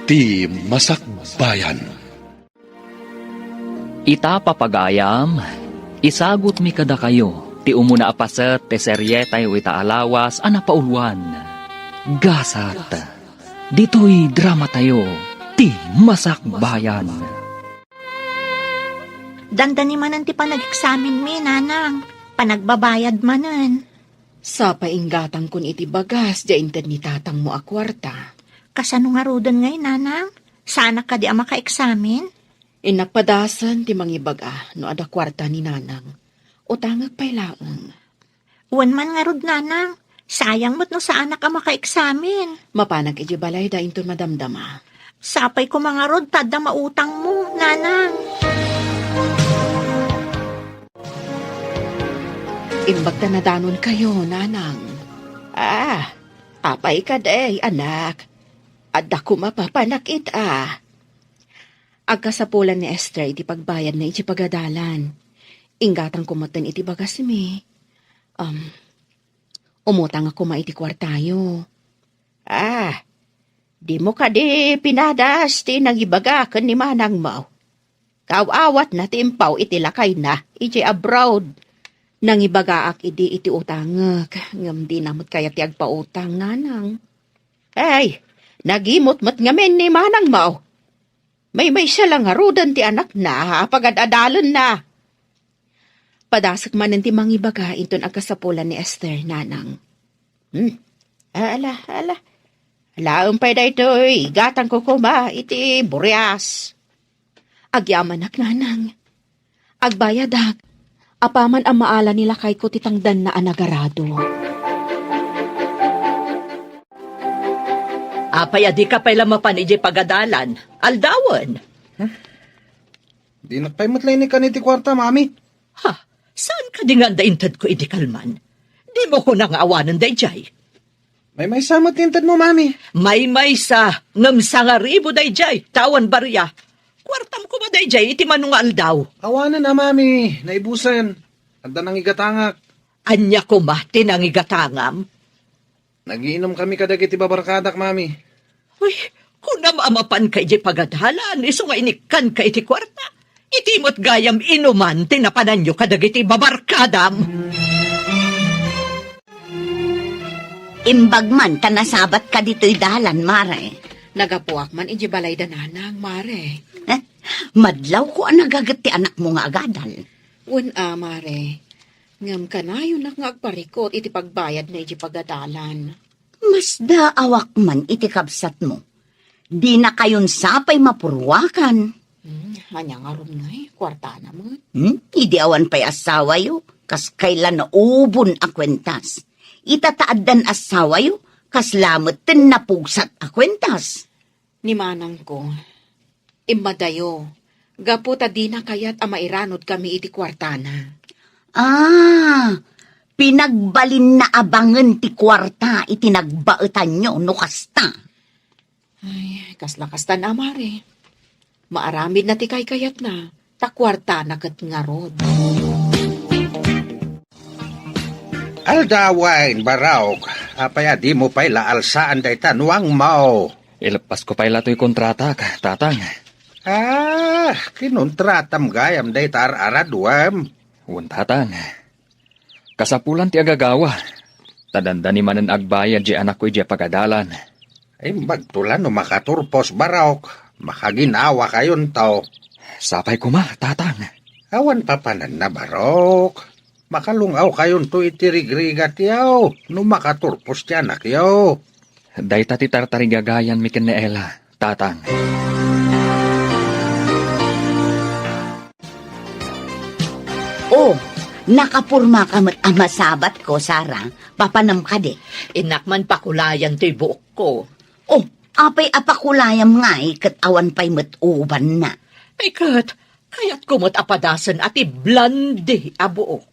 ti Masakbayan. Ita papagayam, isagot mi kada kayo, ti umuna apaset, ti serye tayo ita alawas, anapauluan. Gasat, dito'y drama tayo, ti Masakbayan. Dandani manan ti panag-examine mi, nanang. Panagbabayad manan. Sa painggatang kun iti bagas, jainted ni tatang mo a kwarta. Kasano nga rodon ngay, nanang? Sana ka di ama ka-examine? Inapadasan ti mangibaga no ada kwarta ni nanang. O tangag pa'y laang. Uwan man nga rod, nanang. Sayang mo't no sa anak ka maka-examine. Mapanag iti balay da inton madamdama. Sapay ko mga rod, tada mautang mo, nanang. Imbagta na danon kayo, nanang. Apay ka day, anak. Adda ko mapapanakit Agkasapulan ni Esther iti pagbayad na iti pagadalan. Inggatang kumatan iti bagas mi. Umutang ako iti kwartayo. Di mo ka di pinadas ti nangibagakan ni manang mo. Kawawat na timpaw iti lakay na iti abroad. Nangibagaak iti utangak. Ngam di namot kaya ti agpautang, nanang. Nagimot-mat ngamin ni manang mo. May siya lang harudan ti anak na, pagad-adalan na. Padasak man ti mangibaga inton agkasapulan ni Esther, nanang. Ala. Laumpay da ito'y gatang ko kuma iti buryas. Agyaman ak, nanang. Agbayadak. Apaman ang maala nila kay ko titangdan na anagarado. Apay adi ka pa'y lamapan iji pagadalan. Aldawan. Di nakpaymatlay ni kaniti kwarta, mami. Saan ka di nga daintad ko iti kalman? Di mo ko nang awanan day jay. May samot tintad mo, mami. May sa ngam sangaribo day jay. Tawan barya. Kwartam ko ba day jay iti manung aldaw? Awanan na, mami. Naibusan. Anda nang igatangak. Anya ko ma, tinangigatangam. Nagiinom kami kadagiti babarkadak, mami. Uy, kung namamapan ka iti pagadalan, iso nga inikan ka iti kwarta. Iti mo't gayam inuman, tinapanan nyo kadagiti babarkadam. Imbagman, tanasabat ka dito'y dalan, mare. Nagapuak man iti balay da nanang, mare. Madlaw ko ang nagagat ti anak mo nga agadal. Mare. Ngam ka na yun nga agparikot iti pagbayad na iti pagadalan. Mas daawak man iti kabsat mo. Di na kayon sapay mapurwakan. Hanya nga ron nga kwarta naman. Idi awan pa'y asawa yo, kas kailan na ubon a kwentas. Itataadan asawa yo, kas lamot ten napugsat a kwentas. Ni manang ko, imadayo, gaputa di na kayat amairanod kami iti kwartana. Pinagbalin na abangan ti kwarta itinagbaetan nyo no kasta. Kasla-kasta na, mare. Maaramid na ti kayat na, takwarta na kat nga rod. Aldawain, baraok. Apaya di mo pa'y laalsaan day tanuang mo. Ilapas ko pa'y lato'y kontrata ka, tatang. Kinontratam gayam day tar-araduam. Uwan, tatang. Kasapulan ti agagawa. Tadanda ni manan agbayad di anak ko di pagadalan. Magtulan no makaturpos, baraok. Makaginawa kayon tao. Sapay ko ma, tatang. Awan papanan na, barok. Makalungaw kayon to itirigrigat yaw. No makaturpos ti anak yaw. Day tati tartarigagayan mi ken ni Ella, tatang. Nakapurma ka mat amasabat ko, Sara. Papanam ka di. Inakman pakulayan ti buok ko. Apay apakulayam nga kat awan pa'y mat-uban na. Ay kayat ko mo't apadasan ati blandi a buok.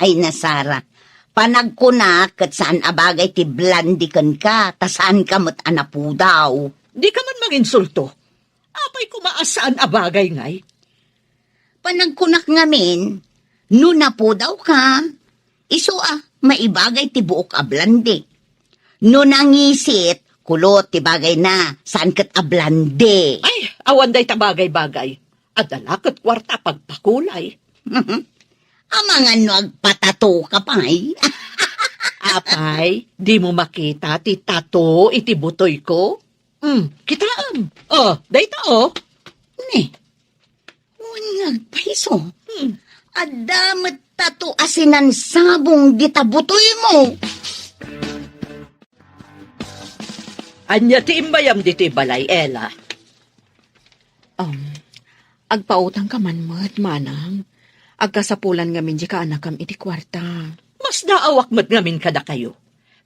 Ay na, Sara. Panag ko na kat saan abagay ti blandikan ka, tasaan ka mat anapu daw. Di ka man manginsulto. Apay kumaasaan abagay ngay. Panagkunak ngamin, nuna po daw ka. Iso maibagay ti buok ablandi. No nangisit, kulot, ti bagay na. Saan kat ablande? Ay, awan day tabagay-bagay. Adalakot kwarta pagpakulay. Amangan no agpatato ka pa ay. Apay, di mo makita ti tato iti butoy ko? Kitaan. Oh, dayta oh. Ne, unyag paiso. Adamat tato asinan sabong ditabutoy mo. Anya ti imbayam diti balay, Ella. Agpautang ka man mo't manang. Agkasapulan ngamin di ka anakam iti kwarta. Mas naawak mat ngamin kada kayo.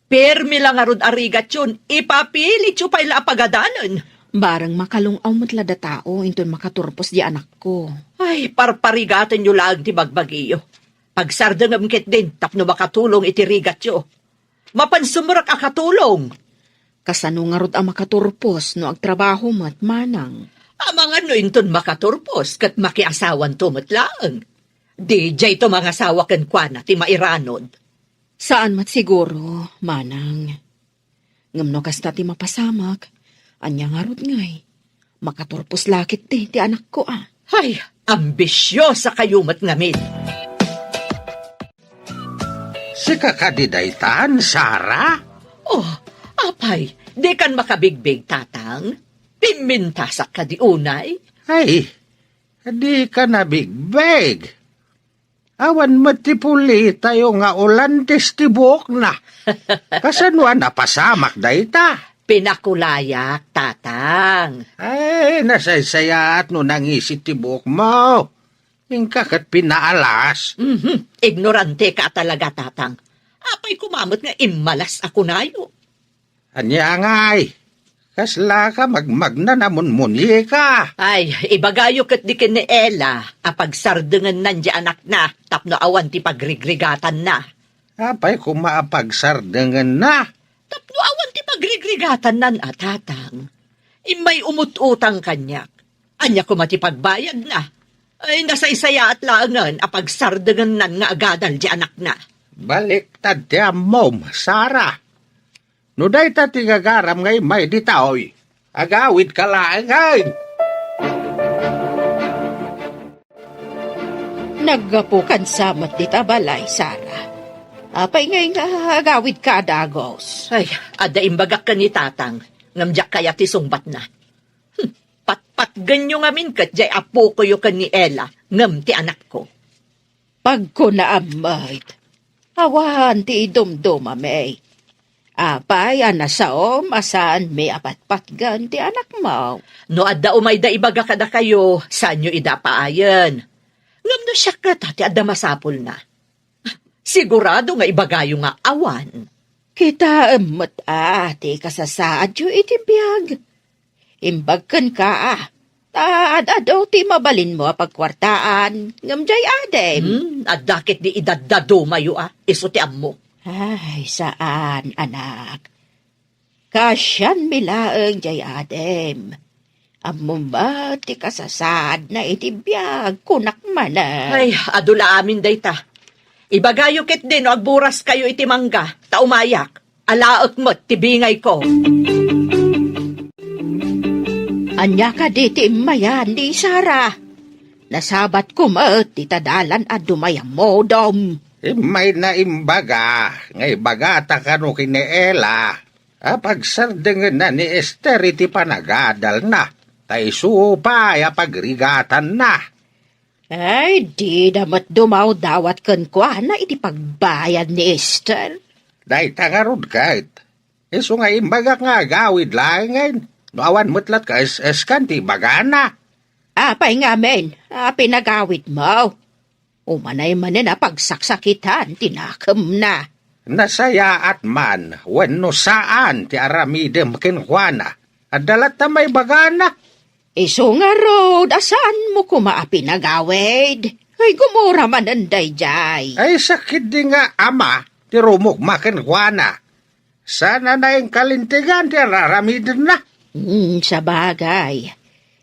Permi lang arod arigat yun, ipapilit yung paila apagadalan. Barang makalungaw mo't lada tao, inton makaturpos di anak ko. Ay, parparigatan nyo lang ti bagbagiyo. Pagsardangam kit din, tapno makatulong iti rigat yo. Mapansumurak akatulong. Kasano nga rod ang makaturpos no agtrabaho mo't manang. Amang ano inton makaturpos, kat makiasawan tumot lang. DJ to mga asawa ken kwa ti mairanod. Saan mat siguro, manang? Ngamno kasta ti mapasamak, anya nga rod ngay. Makaturpos lakit ti anak ko ah. Ay, ambisyosa kayo mat ngamin. Si kakadidaytan, Sara? Oh, apay, di kan makabigbig tatang. Pimintasak ka di unay. Ay, di ka na bigbeg. Awan matipuli tayo nga ulantes ti buok na. Kasanwa napasamak dayta. Pinakulayak, tatang. Ay, nasaysayat no nangisit ti buok mo. Ingkakat pinaalas. Ignorante ka talaga, tatang. Apay kumamot nga imalas ako nayo. Anya ngay. Kasla ka magmagna namun muni ka. Ay, ibagayo kat di kin ni Ella, apagsardengan nandiya anak na, tapno awan ti pagrigrigatan na. Apay kumaapagsardengan na. Tapno awan ti pagrigrigatan nan tatang. Imay umututang kanyak. Anya ko matipagbayad na. Ay, nasaysaya at laangan, apagsardengan nan nga agadal di anak na. Baliktad ti amom, Sara. No day ta tigagaram ngay may ditaoy. Agawid ka lang ngay. Naggapukan samat di tabalay, Sara. Apay ngay nga agawid ka dagos. Ay, ada imbagak ka ni tatang, ngamjak kaya ti sungbat na. Pat ganyo ngamin kat jay apo ko yung kan ni Ella, ngam ti anak ko. Pag ko naamait, awan ti idumdum amay. Apay, anasaom, asaan may apatpatgan ti anak mo. No adda umay da ibaga kada kayo, saan nyo idapaayan? Ngam no siya ka ti adda masapol na. Sigurado nga ibagayo nga awan. Kita emot ti kasasaad yu iti biyag. Imbagkan ka Adaw ti mabalin mo pagkwartaan, ngamjay adem. Adakit di idadado mayo iso ti ammo. Ay, saan, anak? Kasyan milaeng jay adem. Ammo ba ti kasasad na itibiyag kunak mana? Ay, adula amin dayta. Ibagayo ket din o agburas kayo iti mangga, taumayak. Alaot mo't tibingay ko. Anya ka di ti mayan di Sara. Nasabat ko ma't titadalan at dumayang modom. May naimbaga, ngay bagata ka no kineela. Pagsardengan na ni Esther iti panagadal na. Tay supay pagrigatan na. Ay, di damat dumaw dawat kan kwa na iti pagbayad ni Esther. Day tangarod kahit. Iso nga imbaga nga gawid lang ngayon. Awan mutlat ka es-eskan ti bagana. Apay nga men, pinagawid mo. Umanay manin pagsaksakitan, tinakam na. Nasaya at man, wenno saan ti aramidem kinhuana. Adalat na may bagana. Iso nga road, asaan mo pinagawid? Ay gumura man anday jay. Ay sakit di nga ama, ti rumugma kinhuana. Sana na yung kalintigan ti araramidem na. Sa bagay,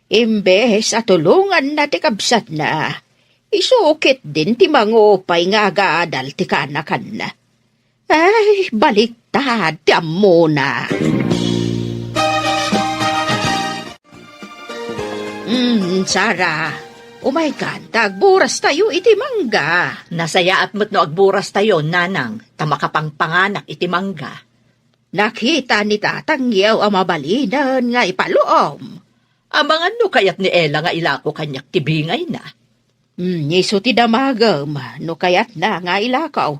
imbes at tulungan na ti kabsat na, isukit din ti mangupay nga agadal ti kanakan na. Ay, baliktad ti ammo na. Sarah. Umay kan, tagburas tayo iti mangga. Nasayaat mo't no agburas tayo, nanang, tamakapang panganak iti mangga. Nakita ni tatang yaw ang mabalinan nga ipaluom. Amangan no kayat ni Ella nga ilako kanyak tibingay na. Niso ti damagam, no kayat na nga ilakaw.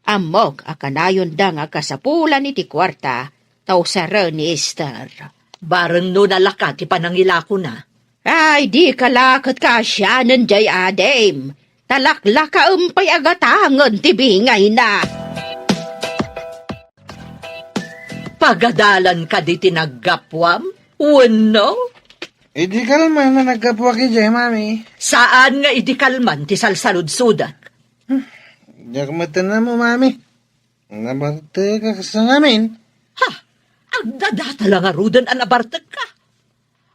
Amok akanayon da nga kasapulan iti kwarta, taw sara ni Esther. Bareng no nalakat ti panangilako na. Ay, di kalakot ka siya nandiay adem. Talaklaka umpay agatangan tibingay na. Pagadalan ka di tinagapwam? Wano? Di kalman na nagkapwa ki Jay, mami. Saan nga idikalman ti salsalud-sudak? Diyak matanan mo, mami. Nabarte ka sa ngamin. Ha? Agdadata lang arudan an abartag ka.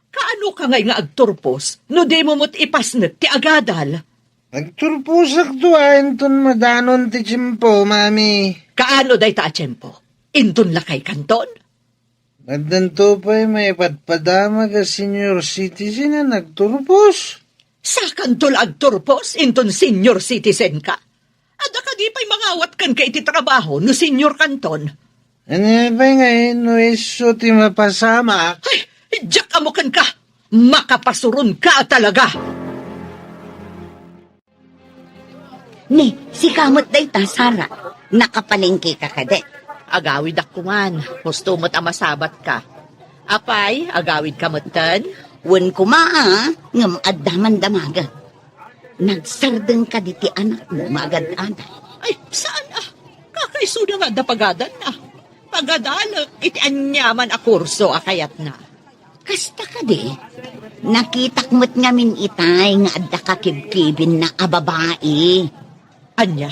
Kaano ka ngay nga agturpos, no di mo mo't ipasnet ti agadal? Nagturpusak tuwain ton madanon ti Chimpo, mami. Kaano day ta atsyempo? Inton lakay kanton? Madanto pa'y may patpadama ka senior citizen na nagturpos. Sa kantol agturpos, inton senior citizen ka? Ada ka di pa'y mangawat kan ka iti trabaho no senior kanton? Ano ba'y ngayon no iso ti mapasama? Ay, diyak amukan ka! Makapasurun ka talaga! Ni, si kamot day ta, Sara. Nakapalengke ka kade. Agawid ako man, gusto mo't amasabat ka. Apay, agawid ka mo't tan? Wan kumaa, ngam addaman damaga. Nagsardeng ka diti anak mo, magad-aday. Ay, saan ah? Kakaisuda nga da pagadan na. Pagadala, iti anyaman a kurso akayat na. Kasta ka di, nakitak mo't ngamin itay nga adda ka kibkibin na ababae. Anya?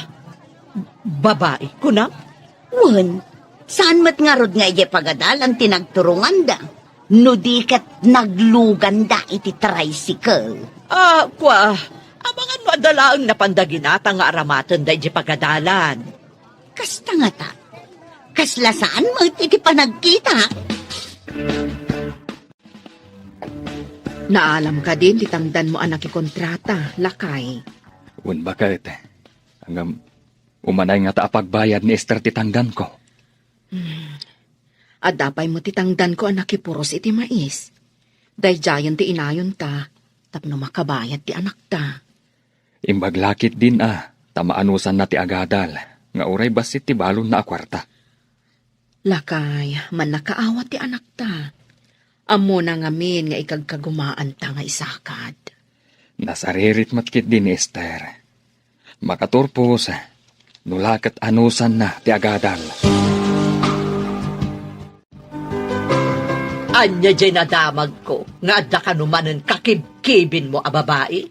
Babae ko na? Wan, saan mo't nga rod nga ije pagadalan tinagturungan da? No di kat naglugan da iti tricycle. Kwa, abangan mo adalaang napandaginata nga aramatan da iti pagadalan. Kasta nga ta, kasla saan mo iti panagkita? Naalam ka din, ditangdan mo anak kontrata, lakay. Un bakit? Hanggang umanay nga ta apagbayad ni Esther titangdan ko. Adapay mo titangdan ko anak puros iti mais. Dayjayan ti inayon ta, tapno makabayad ti anak ta. Imbaglakit din tamaanusan na ti agadal, nga uray basit ti balon na akwarta. Lakay, man nakaawat ti anak ta. Amo na ngamin nga ikagkagumaan ta nga isakad. Nasaririt matkit din ni Esther. Makaturpos, nulakat anusan na ti agadal. Anya dyan nadamag ko, nga adda ka numanan kakibkibin mo a babae.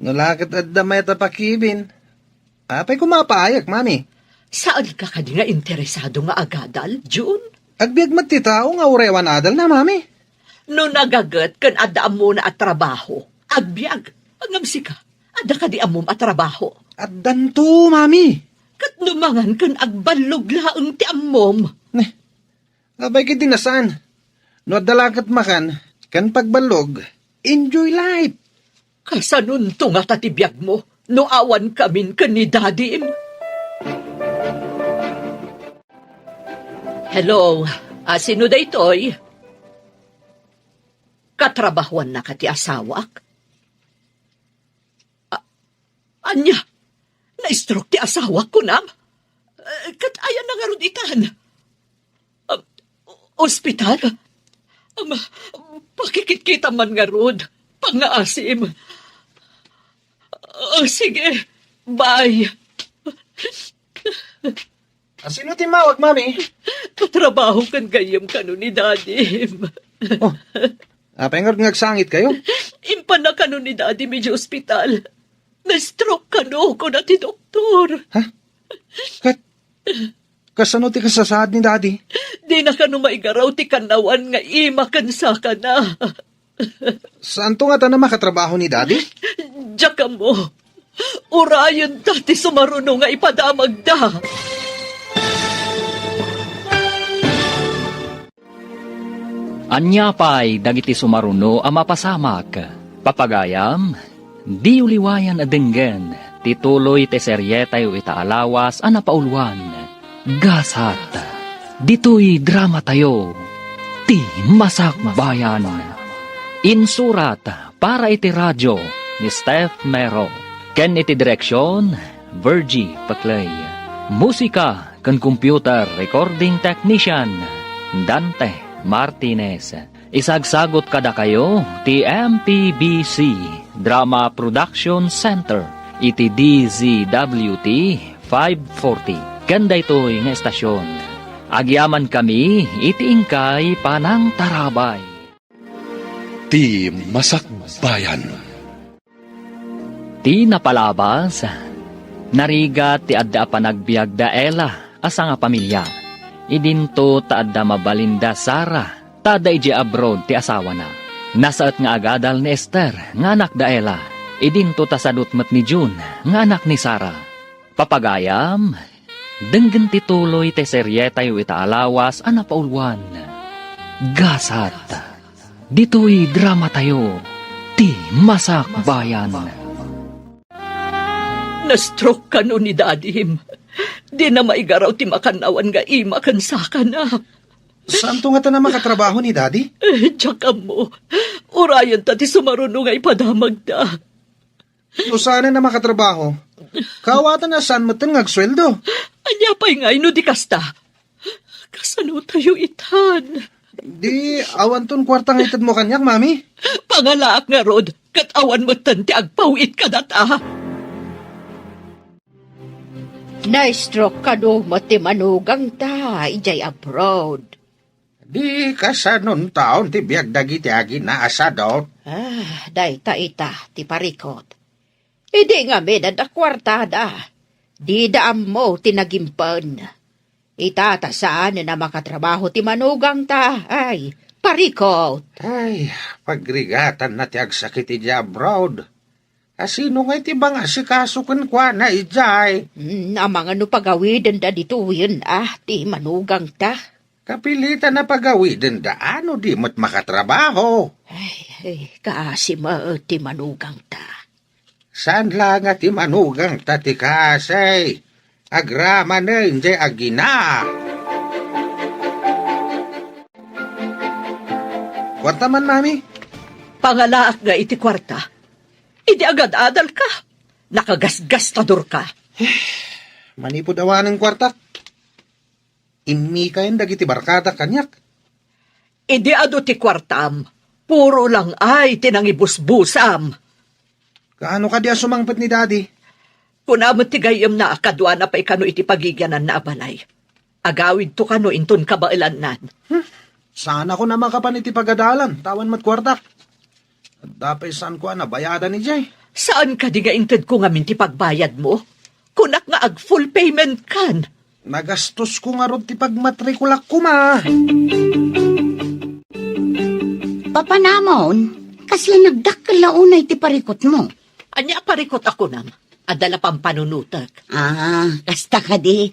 Nulakat at damay tapakibin. Apay kumapayag, mami. Saan ka kadi nga interesado nga agadal, June? Agbiag matitao nga urewan adal na, mami. No nagagat kan adda mo na at trabaho, agbyag, angamsi ka, adda ka di amom at trabaho. At danto, mami. Kat numangan kan agbalog laang ti amom. Abay kiti nasan. No dalakat makan, kan pagbalog, enjoy life. Kasanun to nga tatibiyag mo, no awan kamin kan ni Daddy. Hello, sino da ito'y? Katrabahuan na ka ti asawak? Anya, na-stroke ti asawak ko nam? Kat ayan na nga ron itan. Ospital? Pakikit-kita man nga ron. Pangaasim. Sige, bye. Sino timawag, mami? Katrabaho kan gayam kano ni Daddy. Apay nga ngagsangit kayo? Impan na kano ni Daddy medyo ospital. Na-stroke kano ko na ti doktor. Ha? Kasano ti kasasad ni Daddy? Di na kano maigaraw ti kanawan nga imakansa ka na. Saan to nga ta na makatrabaho ni Daddy? Diyak mo. Urayan dati sumaruno nga ipadamag da. Anya pa'y dagiti sumaruno ang mapasamak. Papagayam, di uliwayan adenggen, tituloy te serye tayo itaalawas ang napaulwan. Gasat, dito'y drama tayo, ti Masak Bayan. Insurat para iti radyo ni Steph Mero. Ken iti direksyon, Virgie Paclay. Musika ken computer recording technician, Dante Martinez. Isagsagot kada kayo ti MPBC Drama Production Center iti DZWT 540. Kanda ito'y nga estasyon. Agyaman kami iti ingkay panang tarabay. Ti Masak Bayan. Ti napalabas, nariga ti adda panagbiag da Ella asa nga pamilya. Idinto ta adda mabalinda Sara, tada iji abroad ti asawa na. Nasaat nga agadal ni Esther, nga anak da Ella. Idinto ta sadot met ni June, nga anak ni Sara. Papagayam, denggen ti tuloy ti serye tayo itaalawas ang napaulwan. Gasat, dito'y drama tayo, ti Masak Bayan. Na-stroke ka no ni Dadim. Di na maigaraw ti makanawan nga ima kan saka na. Saan to nga ta na makatrabaho ni Daddy? Tsaka mo, urayan ta ti sumarunong nga ipadamag da. O sana na makatrabaho? Kawatan na saan matan ngagsweldo? Anya pa'y nga ino di kasta. Kasano tayo itan? Di awan ton kwartang itad mo kanyak, mami? Pangalaak nga rod, katawan mo tanti agpawit ka data. Na-stroke ka do, mati manugang ta, ijay abroad. Di kasanon taon ti biag dagiti agi na asadot. Day ta ita, ti parikot. Idi nga may dadakwartada. Di daam mo tinagimpan. Itata saan na makatrabaho ti manugang ta, ay, parikot. Ay, pagrigatan na ti agsakit iti abroad. Asino nga iti bang asikasukan kwa na ijay? Amang ano pagawin da dito yun, ti manugang ta. Kapilitan na pagawidin da ano di mo't makatrabaho. Ay, kaasima ti manugang ta. Saan lang nga ti manugang tati kasay? Agrama na hindi agina. Kwarta man, mami? Pangalaak nga iti kwarta. Idi agad-adal ka. Nakagasgastador ka. Manipod awan ng kwarta. Imi kayan dagiti barkada kanyak. Idi ado ti kwartam. Puro lang ay tinangibusbusam. Kaano ka di sumangpet ni Daddy? Kunamot ti gayam na akadwa na pa ikano iti pagigyanan na abalay. Agawid to kano inton kabailan nan. Sana ko na makapan iti pagadalan. Tawan mat kwarta. At dapay saan ko na bayadan ni Jay. Saan ka di nga inted ko nga minti pagbayad mo? Kunak nga ag full payment kan. Nagastos ko nga rod ti pagmatrikulak ko, ma. Papanamon, kasi nagdakalaunay ti parikot mo. Anya parikot ako nang. Adala pang panunutak. Kasta ka di.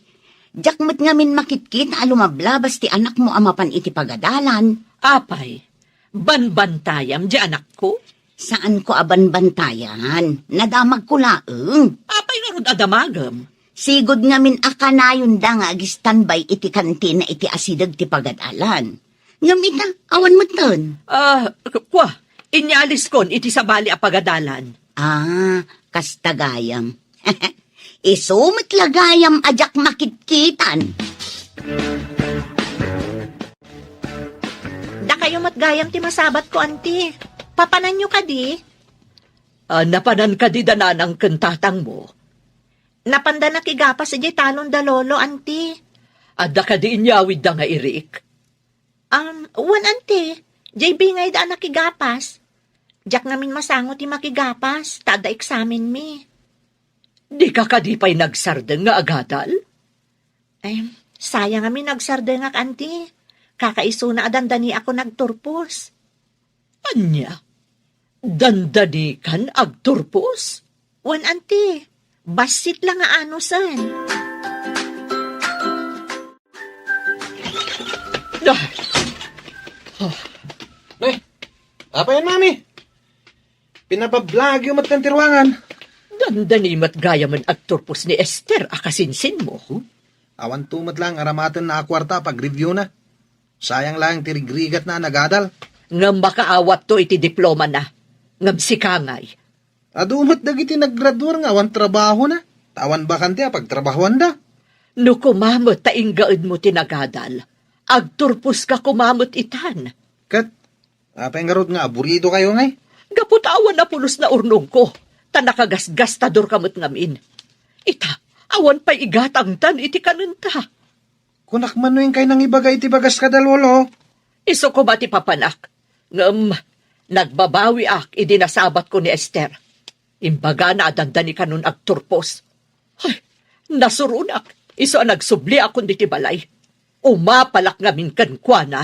Jakmat nga min makitkit alumablabas ti anak mo amapan iti pagadalan. Apay, banbantayam di anak ko? Saan ko abanbantayan? Nadamag ko laeng. Apay nga rod adamagam. Sigod nga min akanayon da nga agi-standby iti kantina iti asidag ti pagadalan. Ngam ita, awan mo ton. Kwa, inyalis kon iti sabali a pagadalan. Kastagayam. Isumit lagayam ajak makitkitan. Da kayo matgayam ti masabat ko, anti. Papanan nyo ka di? Napanan ka di dananang kentatang mo. Napanda na kigapas si talon da lolo, anti. Adda ka di inyawid da nga irik. Wan, anti. JB ngay da nakigapas. Jak namin masangot ti makigapas. Tada eksamen mi. Di ka kadipay nagsardeng nga agadal? Sayang kami nagsardengak, anti. Kakaiso na adandani ako nagturpos. Anya? Dandani kan agturpos? Wan, anti. Basit lang nga ano san. Apa yan, mami? Pinapablag yung matkantirwangan. Dandanimat gaya man agturpos ni Esther akasinsin mo. Awan tumat lang aramatan na akwarta pag-review na. Sayang lang tirigrigat na nagadal. Ngam makaawat to iti diploma na. Ngam sikangay. Adumat dagiti naggraduar nga awan trabaho na. Tawan bakante pagtrabahoan da. No kumamot taing gaed mo tinagadal. Agturpos ka kumamot itan. Kat, apa yung garod nga aburido kayo ngay? Gaputawan na pulos na urnong ko. Tanakagasgastador kamot ngamin. Ita, awan pa igatang tan iti kanunta. Kunak man yung kay nang ibagay iti bagas kadalwolo. Iso ko ba ti papanak? Ngam, nagbabawi ak idinasabat ko ni Esther. Imbaga na adandani kanun agturpos. Ay, nasurunak. Iso ang nagsubli akong diti balay. Umapalak ngamin kankwana.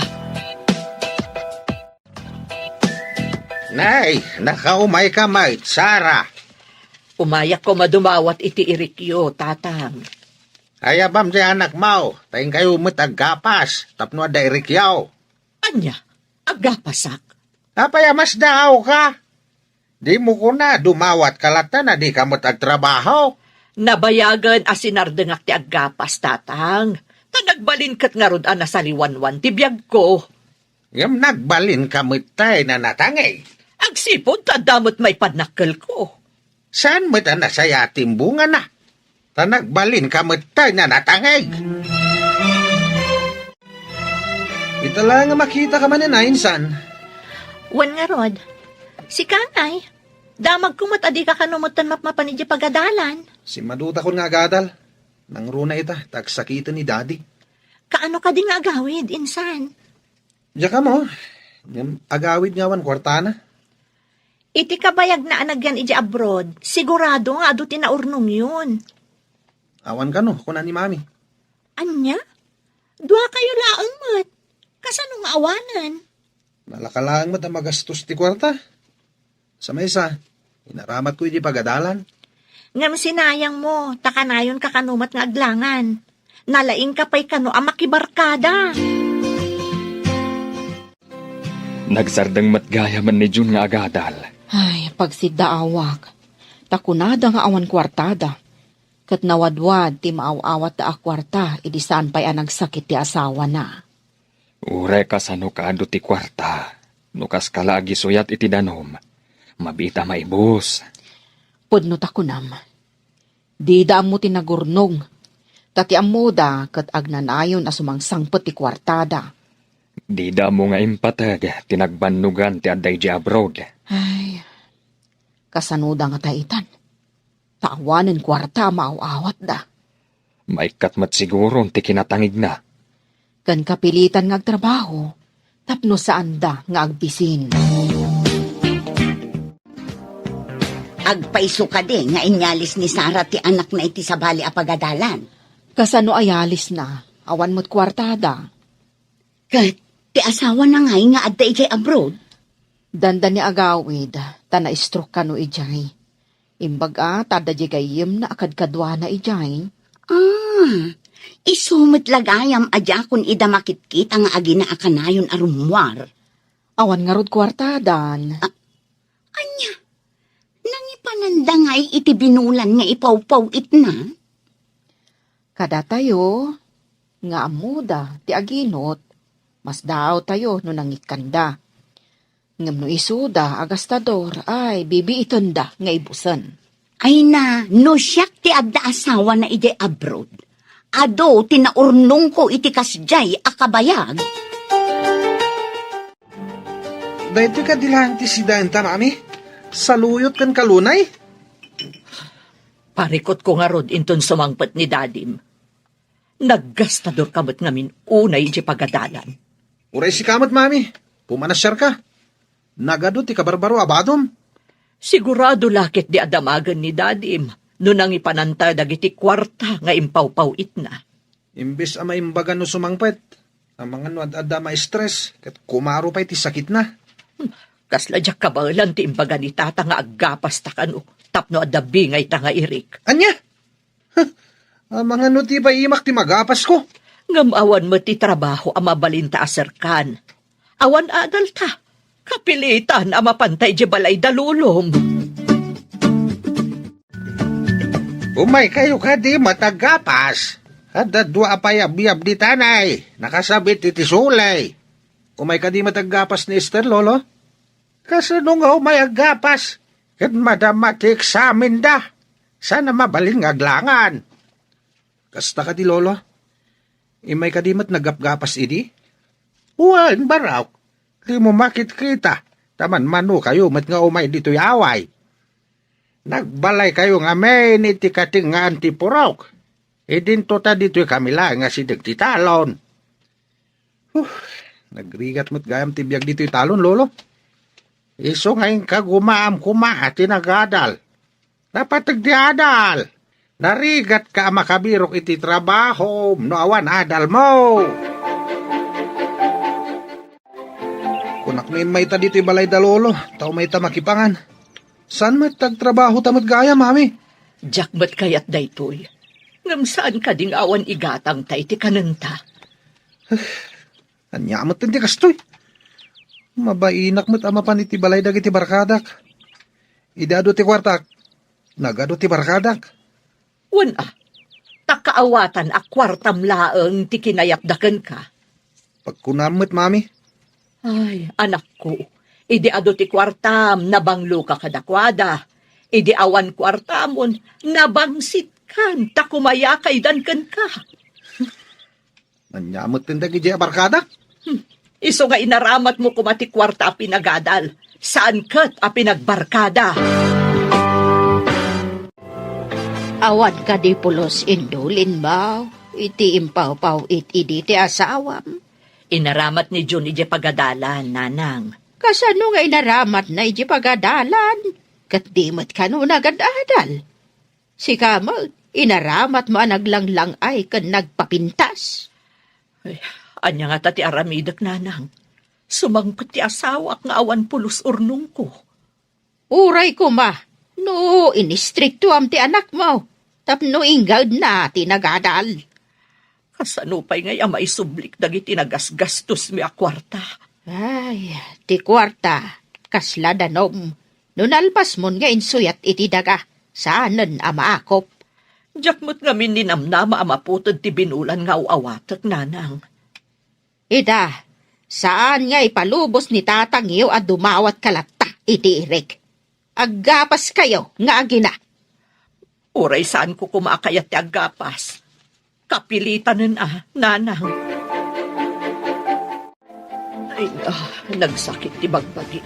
Nay, nakaumay ka, mait, Sara. Umayak ko madumawat iti irikyo, tatang. Ayabam di anak mau, taing kayo matagapas, tapno da irikyaw. Anya, agapasak. Apaya mas daaw ka? Di mo ko na dumawat kalata na di ka matagtrabaho. Nabayagan asinardengak ti agapas, tatang. Tanagbalin kat nga rod na saliwanwan ti biyag ko. Yung nagbalin ka mitay na natangay. Agsipod, tadamot may panakkel ko. Saan mo ta nasaya timbunga na? Tanagbalin ka mitay na natangay. Itala nga makita ka man na insan. Wan nga rod. Si Kanay. Damag kung matadi ka kanumutan mapmapanidya pagadalan. Si Maduta ko nga gadal. Nang runa ita, tagsakitan ni daddy. Kaano ka di nga agawid, insan? Diya ka mo, yung agawid nga wan kwartana. Iti kabayag na anagyan iti abroad, sigurado nga ado tinaurnong yun. Awan ka no, kuna ni mami. Anya? Dua kayo laang mat. Kasano nga awanan? Malakalaan mo ta magastos ti kwarta. Sa maysa, inaramat ko iti pagadalan. Ngam sinayang mo, takanayon ka kanumat nga aglangan. Nalaing ka pa'y kano ang makibarkada. Nagsardang matgaya man ni Jun nga agadal. Ay, pagsidaawak. Takunada nga awan kwartada. Kat nawadwad ti maaw-awat da akwarta, idi saan pa'y nagsakit ti asawa na. Ure ka sa nukaado ti kwarta. Nukas kalagi suyat iti danom. Mabita maibus. Pudno takunam. Di da mo tinagurnong. Tati amuda kat agnanayon asumangsangpet ti kwartada. Di da mo nga impatag, tinagbanugan ti aday di abroad. Ay, kasanuda nga taitan. Taawanan kwarta maaw-awat da. Maikat mat siguro ti kinatangig na. Kan kapilitan nga agtrabaho, tapno saan da nga agbisin. Agpaiso ka di, nga inyalis ni Sara ti anak na iti sa bali apagadalan. Kasano ayalis na, awan mo't kwartada. Kat, ti asawa na nga adda ijay abroad. Danda ni agawid, tana-stroke ka no ijay. Imbaga, tada di gayim na akadkadwa na ijay. Isumit lagayam adya kun ida makitkita nga agina akanayon arumwar. Awan nga rod kwartadan. Anya, nangipananda nga iti binulan nga ipaw-paw itna. Kada tayo, nga amuda, ti aginot, mas daw tayo no nangikanda. Ngam no isuda, agastador, ay bibiiton da nga ibusan. Ay na, no siyak ti adda asawa na ide abroad. Ado, tinaurnong ko iti kasjay akabayag. Dahil ka dilanti si Danta, mami. Saluyot kan kalunay. Parikot ko nga rod inton sumangpet ni dadim. Naggastador kamot ngamin unay iti pagadalan. Uray si kamot, mami. Pumanasyar ka. Nagado ti kabarbaro abadom. Sigurado lakit di adamagan ni dadim. No nang ipananta dagiti kwarta nga impaw-paw itna. Imbis ama imbagan no sumangpet. Ang mga no ad-adda ma-stress. Kat kumaro pa iti sakit na. Kasladyak kabalan ti imbaga ni tata nga aggapas takano. Tapno adabi ngay ta nga irik. Anya? Ang mga no ti pa imak ti magapas ko. Ngam awan mo ti trabaho ang mabalinta aserkan. Awan adal ta. Kapilitan ang mapantay di balay dalulong. Umay kayo ka di matagapas. Ada dua apayab-yab di tanay. Nakasabit iti sulay. Umay ka di mataggapas ni Esther, Lolo? Kasano nga umay agapas? Kat madamati eksamin da. Sana mabalin nga aglangan. Kasta ka di, Lolo? Imay ka di mat nagapgapas idi? Uwan baraw. Di mo makit-kita. Taman mano kayo mat nga umay dito'y away. Nagbalay kayo nga may iti kating nga antipurok. Idinto ta dito'y kamila nga si Dagtitalon. Nagrigat mo't gayam tibiyag dito'y talon, Lolo. Iso ngayon kagumaam kumaha tinagadal. Dapat tagdiadal. Narigat ka makabirok iti trabaho no awan adal mo. Kunak may ta dito'y balay da, Lolo. Tao may ta makipangan. Saan mat tagtrabaho tamat gaya, Mami? Jack ba't kayat daytoy? Ngam saan ka ding awan igatang tay ti kananta? Anyamat hindi kastoy. Mabainak mo't ama pa ni ti balay dagiti barkadak. Idado ti kwartak. Nagado ti barkadak. Wan takaawatan a kwartam laeng ti kinayapdaken ka. Pagkunamot, Mami. Ay, anak ko, idi ado ti kwartam nabanglo ka kadakwada. Idi awan kwartamon nabangsit kan takumaya kaydan kan ka. Anyamot tindag iti barkadak. Iso nga inaramat mo kumati kwarta a pinagadal. Saan kat a pinagbarkada? Awan ka di pulos indulin ba? Iti impaw-paw iti ti asawam. Inaramat ni Jun ije pagadalan, nanang. Kasano nga inaramat na iti pagadalan? Kat di mat ka no nagadadal. Si Kamal, inaramat mo naglanglang ay kan nagpapintas. Ay, anya nga tati aramidak, nanang. Sumangkot ti asawa nga awan pulos urnong ko. Uray ko ma, no inistrikto am ti anak mo. Tapno ingad na ti nagadal. Kasano pa'y ngay amay sublik dagiti nagasgastos mi a kwarta. Ay, ti kwarta, kasla danom. Nunalpas mon nga insuyat iti daga, saanan amaakop. Jakmot nga min ninamnama amaputod ti binulan nga uawatak, nanang. Ida, saan nga ipalubos ni tatang iyo at dumawat kalata iti irek? Aggapas kayo nga agina. Uray saan ko kumakayat ti aggapas. Kapilitan nanang. Ay, nagsakit ti bagbagik.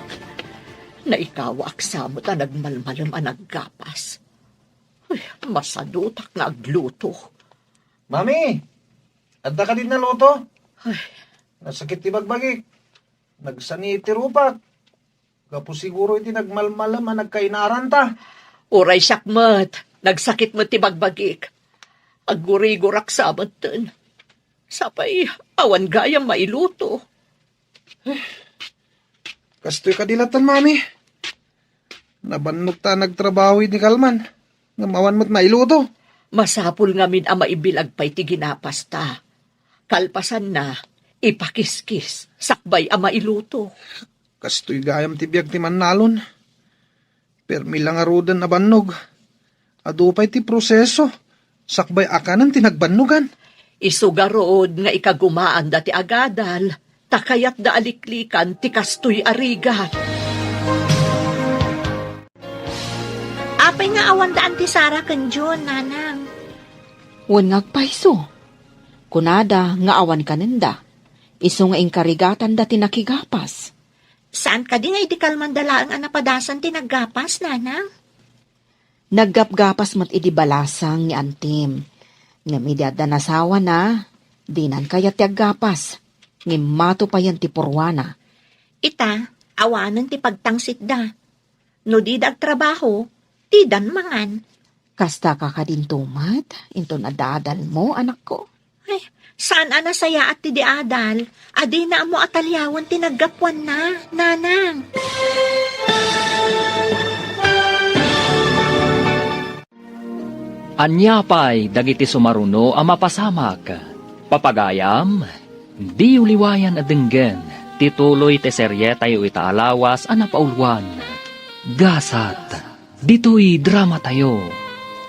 Na ikaw aksamo ta nagmalmalam ang naggapas. Ay, masadutak nga agluto. Mami, adda ka din na luto. Ay, Nasakit ti bagbagik. Nagsani ti rupak. Kapo siguro iti nagmalmalam ang nagkainaran ta. uray sakmat. Nagsakit mo ti bagbagik. Agurigurak sabat ten. Sapay, awan gayam mailuto. Kastoy kadilatan, Mami. Nabannog ta nagtrabaho ni Kalman. Ngamawan mo't mailuto. Masapul ngamin ang maibilag pa'y ti ginapas ta. Kalpasan na, ipakiskis, sakbay ang mailuto. Kastoy gayam ti biyag ti Manalon. Permi lang arudan na bannog. Adupay ti proseso. Sakbay akanan tinagbannugan. Isugarod nga ikagumaan dati agadal, takayat da aliklikan ti kastoy arigat. Apay nga awan daan ti Sara kan John, nanang. Wan ngagpaiso. Kunada nga awan kanenda. Iso nga inkarigatan dati nakigapas. Saan ka di nga iti kalmandalaang anapadasan ti naggapas, nanang? Naggapgapas mat idi balasang ni Antim. Nga midada nasawa na, dinan kaya ti aggapas. Ngimato pa yan ti purwana. Ita, awanan ti pagtangsit da. No di trabaho, ti dan mangan. Kasta ka kadintumat, into nadadal mo, anak ko. Ay, saan saya at ti di adal? Adi na mo atalyawan ti naggapwan na, nanang. Anyapay dagiti sumaruno ang mapasamak. Papagayam, di uliwayan at denggen. tituloy ti serye tayo itaalawas a napaulwan. Gasat, dito'y drama tayo,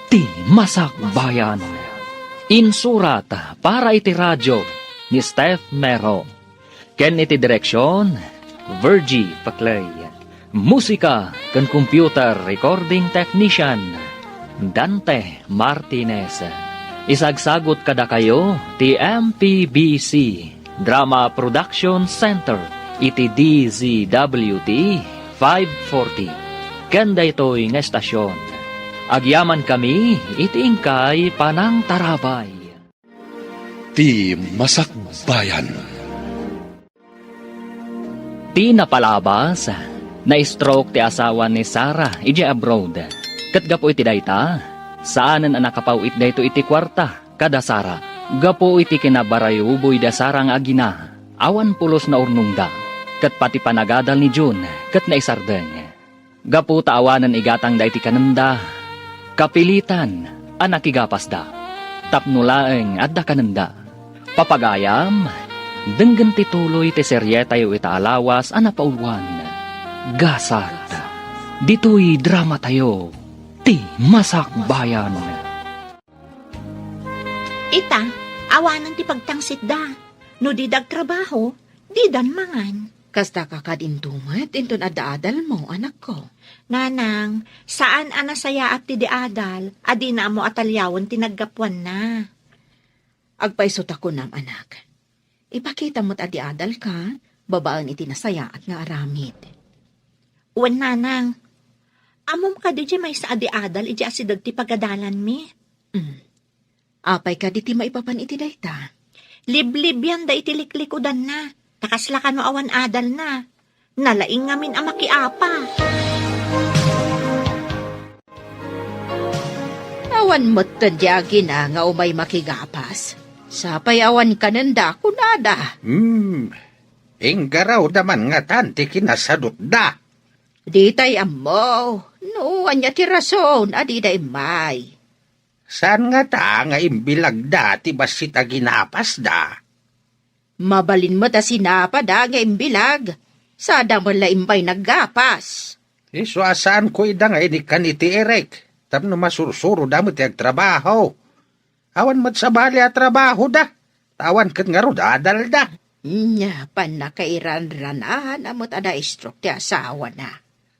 ti Masak Bayan. Insurat para iti radyo ni Steph Mero. Ken iti direksyon, Virgie Paclay. Musika ken computer recording technician, Dante Martinez. Isagsagot kada kayo ti MPBC Drama Production Center iti DZWT 540. Kanda ito'y nga estasyon. Agyaman kami iti ingkay Panang Tarabay. Ti Masak Bayan. Ti napalabas, na-stroke ti asawa ni Sarah iti abroad. Kat gapo iti dayta, saanan ang nakapaw it dayto iti kwarta, kada Sarah. Gapo iti kinabarayuboy da Sarah nga agina, awan pulos na urnungda. Kat pati panagadal ni June, kat naisardeng. Gapo taawanan igatang da iti kananda, kapilitan ang nakigapas da. Tapnulaeng at da kananda. Papagayam, denggan tituloy ti serye tayo itaalawas ang napaulwan. Gasat, dito'y drama tayo, ti Masak Bayan. Ita, awanan ti pagtangsit da. No di trabaho, di dan mangan. Kasta kakadintumat, inton adaadal mo, anak ko. Nanang, saan anasaya at ti diadal, adi na mo atalyawan tinaggapuan na. Agpaisot ako nam, anak. Ipakita mo't adiadal ka, babaan iti nasaya at nga aramid. Uwan nanang, amom ka di may sa adiadal, iji asidag ti pagadalan mi. Apay ka di ti maipapan iti dayta. Liblib yan da itiliklikodan na. Takasla ka no awan adal na. Nalaing ngamin ang makiapa. Awan mo't tadyagi na nga umay makigapas. Sapay awan kananda kunada. Inggaraw naman nga tanti kinasadot da. Di tay amo. No, anya ti rason, adi day may. Saan nga ta nga imbilag da ti basita ginapas da? Mabalin mo ta sinapa da nga imbilag. Sada mo laimbay naggapas. Iso asaan ko ida nga ini kaniti Eric. Tapno masursuro da mo ti agtrabaho. Awan mo't sa bali at trabaho da. Tawan kat nga ro dadal da. Nya, panakairan-ranahan amot ada stroke ti asawa na.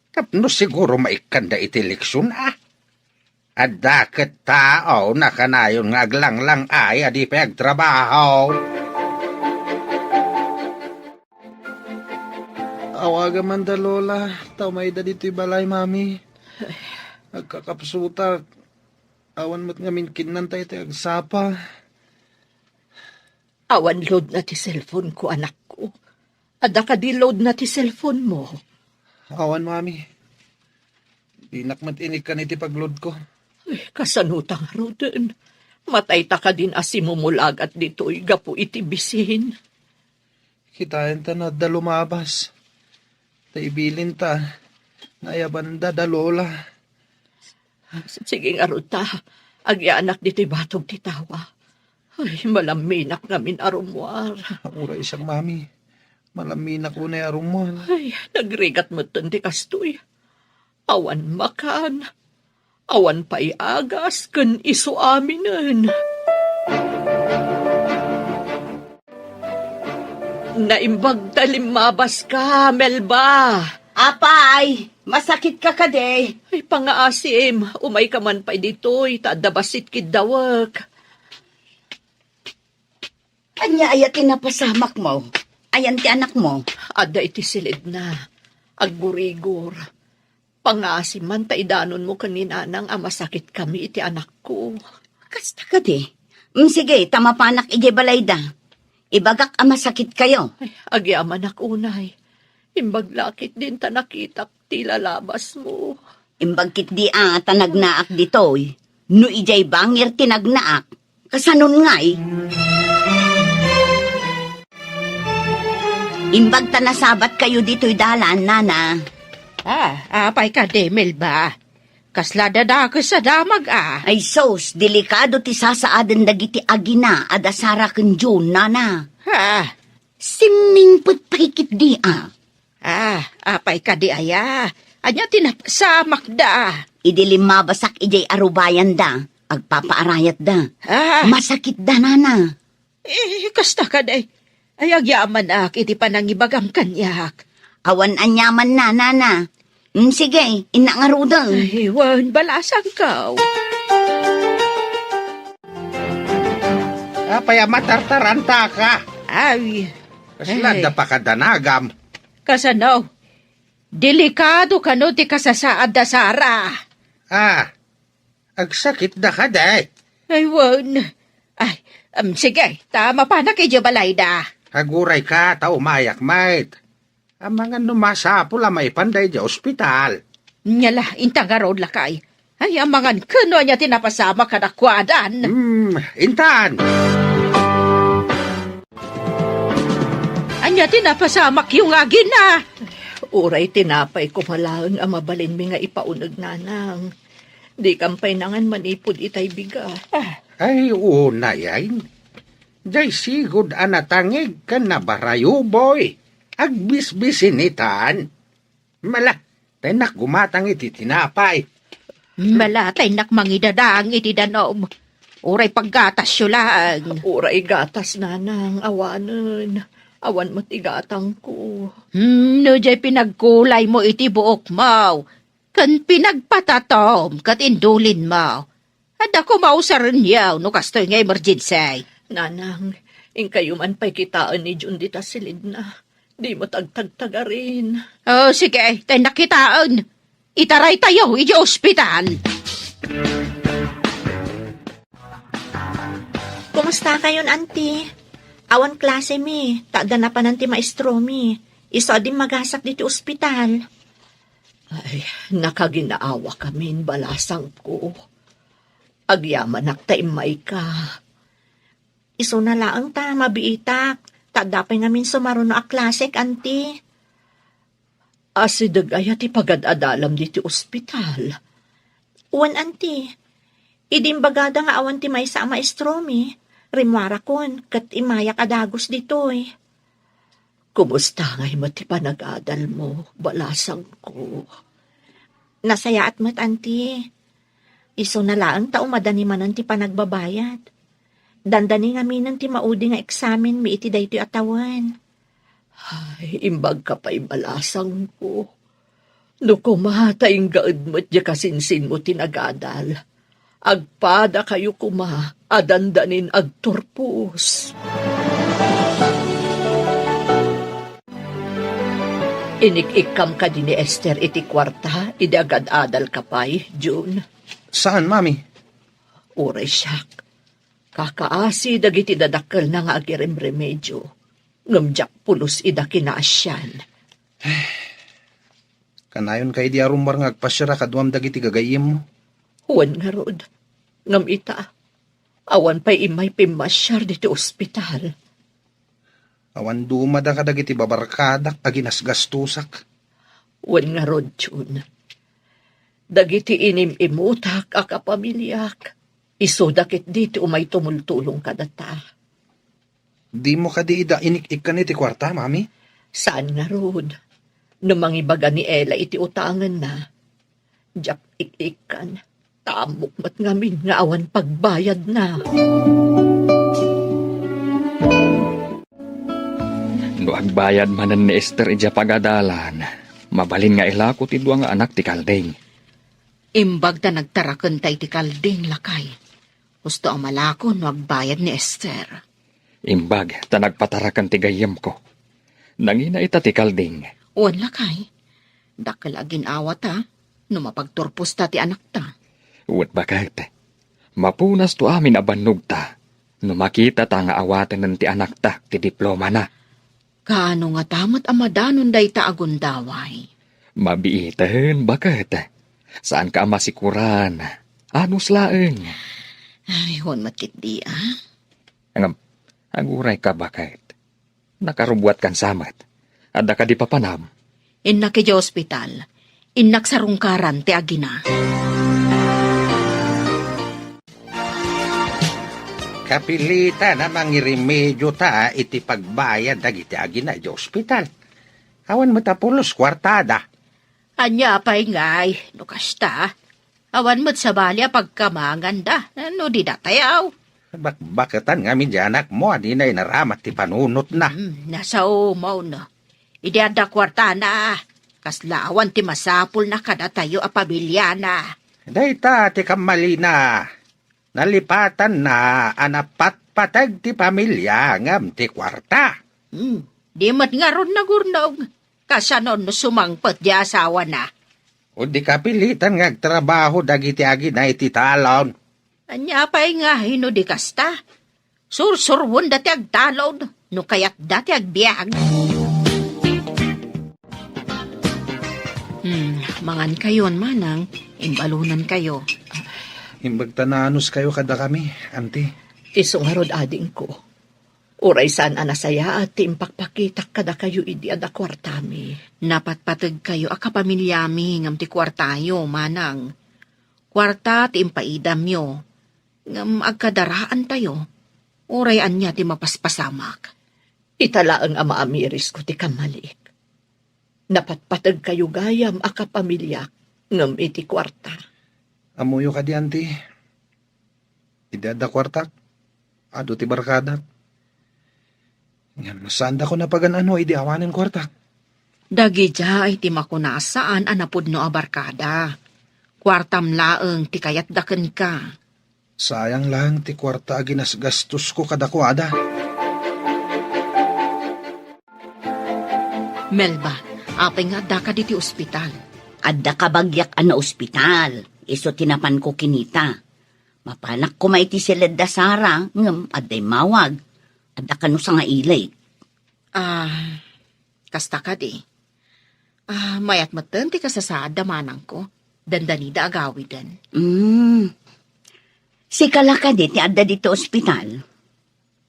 Tapno siguro maikanda iti leksyon At daket tao na kanayon nga aglang-lang ay adi pa agtrabaho. Awaga man da, Lola. Tamay da dito'y balay, mami. Agkakapsuta. Awan mo't ngamin kinantay tayo agsapa. Awan load na ti cellphone ko, anak ko. Ada ka di load na ti cellphone mo. Awan, mami. Dinakmat inig ka niti pagload ko. Ay, kasanutang roden. Matay ta ka din asimumulag at dito'y gapu iti bisin. Kitain ta na da lumabas. Taibilin ta. Nayabanda da, Lola. Sige nga ta, agyanak dito'y batog ti tawa. Ay, malaminak namin arumwar. Uray siyang, mami. Malaminak ko na yarong mo. Ay, nagrigat mo ti kastoy. Awan makan. Awan pa'y agas kan iso aminen. Naimbag talimabas ka, Melba. Apay, masakit ka kade. Ay, pangaasim, umay ka man pa'y dito'y, tadabasit kid dawak. Anya ayat tinapasamak mo. Ayan ti anak mo. Ada iti silid na, aggurigur. Pangaasim man taidanon mo kanina nang masakit kami iti anak ko. Kasta ka di. Sige, tamapanak ije balayda. Ibagak masakit kayo. Ay, agyaman ak unay. Imbaglakit din ta nakitak ti lalabas mo. Imbagkit di tanagnaak ditoy. No ijay bangir tinagnaak. Kasanon nga'y. Imbag ta nasabat kayo dito'y dalan, nana. Apay ka de, Melba. Kasla dadakas sa damag Ay sos, delikado ti sasaadan dagiti agina adasara ken June, nana. Ha? Simingput pakikit sakit di Apay ka di aya. Anya tinapasamak da. Idilim mabasak ijay arubayan da. Agpapaarayat da. Masakit da, nana. Kasta ka day. Ay, agyaman iti panangibagam kanyak. Awan anyaman na, nana. Sige, inangarudang. Ay, wan, balasang ka. Apay matartaranta ka. Ay, Kaslada pa ka danagam. kasanaw. Delikado ka no, ti kasasaad da Sara. Agsakit da ka day. Ay, wan. Ay, sige, tama pa na kay Jabalay da. Haguray ka, tao mayak mait. Ang mga numasapo la may panday di ospital. Nyala, intangarod lakay. Ay, ang mga kano niya tinapasama ka na kwadan. Intan! Anya tinapasamak yung agin na. Uray tinapay ko malang ang mabalin mi nga ipaunag nanang. Di kampay nangan manipod itay biga. Ay, una yan. Day sigod anatangig ka na barayo, boy. Agbisbisinitan. Mala, tenak gumatang iti tinapay. Malatay nakmangidadang iti danom. Uray paggatas siyo lang. Uray gatas nanang, awanan. Awan matigatang ko. No jay pinagkulay mo iti buok mo. Kan pinagpatatom kat indulin mo. At ako mausaran yaw no kastoy nga emergency. Nanang, kayo man pa'y kitaan ni Jundita silid na. Di mo tagtagtagarin. Oh, sige, tayo nakitaan. Itaray tayo, iti ospital. Kumusta kayon, auntie? Awan klase mi, tada na pa nanti maestro mi. Iso din magasak dito ospital. Ay, nakaginaawa kami balasang ko. Agyaman naktaimay ka. Iso na laang ta, mabiitak. Tadapay ngamin sumaruno a klasek, auntie. Asidag ay ati pagad-adalam dito ospital. Uwan, auntie. Idimbagada nga awan ti may sa maestro mi. Rimwara kon, kat imayak adagos ditoy. Kumusta ngay mati panag-adal mo, balasang ko? Nasaya at mat, auntie. Iso na laang ta umadani manan ti panagbabayad. Dandani nga minan ti maudi nga eksamen mi iti daytoy atawan. Ay, imbag ka pa'y balasang ko. No kumatayng gaad mo't ya kasinsin mo tinagadal. Agpada kayo kuma, adandanin agturpus. Inik-ikam ka din ni Esther iti kwarta, idagad-adal ka pa'y, June. Saan, mami? Uray siyak. Kakaasi dagiti dadakkel na nga agirem remedyo. Ngamjak pulos ida kinaasyan. Kanayon kay di arumbar nga agpasyara kadwam dagiti gagayim mo. Huwan nga rod. Ngam ita. Awan pa'y imay pimasyar dito ospital. Awan dumada ka dagiti babarkadak aginasgastusak. Huwan nga rod, June. Dagiti inim-imutak akapamilyak. Iso dakit dito umay tumultulong kadata. Di mo kadiida inik-ik ka niti kwarta, mami? Saan nga rod? Numangibaga ni Ella iti utangan na. Diyak ik-ikan. Tamok mat ngamin nga awan pagbayad na. No agbayad manan ni Esther ija pagadalan. Mabalin nga ilako ti duwa nga anak ti Kalding. Imbag ta nagtarakan tay ti Kalding lakay. Gusto ang malakon no agbayad ni Esther. Imbag ta nagpatarakan ti gayem ko. Nangina ita ti Kalding. Uwan lakay. Dakalagin awat ha. No mapagturpos ta ti anak ta. Uwat bakit? Mapunas to amin abannog ta. No makita ta nga awaten ng ti anak ta ti diploma na. Kaano nga tamat amadanon day ta agundaway. Mabiiten bakit? Saan ka masikuran? Anus laeng? Ay, hon matit di Aguray ka bakit? Nakarubuat kan samat. Ada ka di papanam. Innak iti ospital. Innak sarungkaran ti agina. Kapilita na mangirimedyo ta iti pagbayad dagiti agina di ospital. Awan mo tapulos kwartada. Anya pa'y ngay, no kasta. Awan mo't sa balya pagkamangan da, no di datayaw. Bakatan nga min anak mo, di na inaramat ti panunot na. Nasa umaw no. Ideada kwarta na. Kaslaawan ti masapul na kada tayo a pamilya na. Dayta ti kamali na. Nalipatan na anapat patag ti pamilya ngam ti kwarta. Di mat nga ron nagurnog. Kasanon no sumangpot di asawa na. O di kapilitan nga trabaho dagiti agi na iti talon. Anya pa'y nga hino di kasta. Sursurwon dati agtalon. No kaya't dati agbiag. Mangan kayon manang. Imbalunan kayo. Imbagtananos kayo kada kami, auntie. Isungarod ading ko. Uray saan anasaya at timpakpakitak kada kayo idi ada kwartami. Napatpatag kayo akapamilyami ngam ti kwartayo, manang. Kwarta ti impaidam yo. Ngam agkadaraan tayo. Urayan niya ti mapaspasamak. Italaang ama amiris ko ti kamalik. Napatpatag kayo gayam akapamilya ngam iti kwarta. Amuyo ka di, auntie. Idada kwartak. Ado ti barkadak. Ngam saan da ko napaganano, idi awanin kwartak. Dagi dya ay ti makunasaan anapod no abarkada. Kwartam laeng ti kayat daken ka. Sayang lang ti kwarta ginasgastos ko kada kuada. Melba, apay nga da ka di ti ospital. Adda kabagyak na ospital. Iso tinapan ko kinita. Mapanak ko maiti silad da Sara, ngam adday mawag. Adda ka no sa nga ilay. Kasta ka di. Mayat matan ti kasasaad damanang ko. Dandanida agawidan. Si Kalaka di ti adda dito ospital.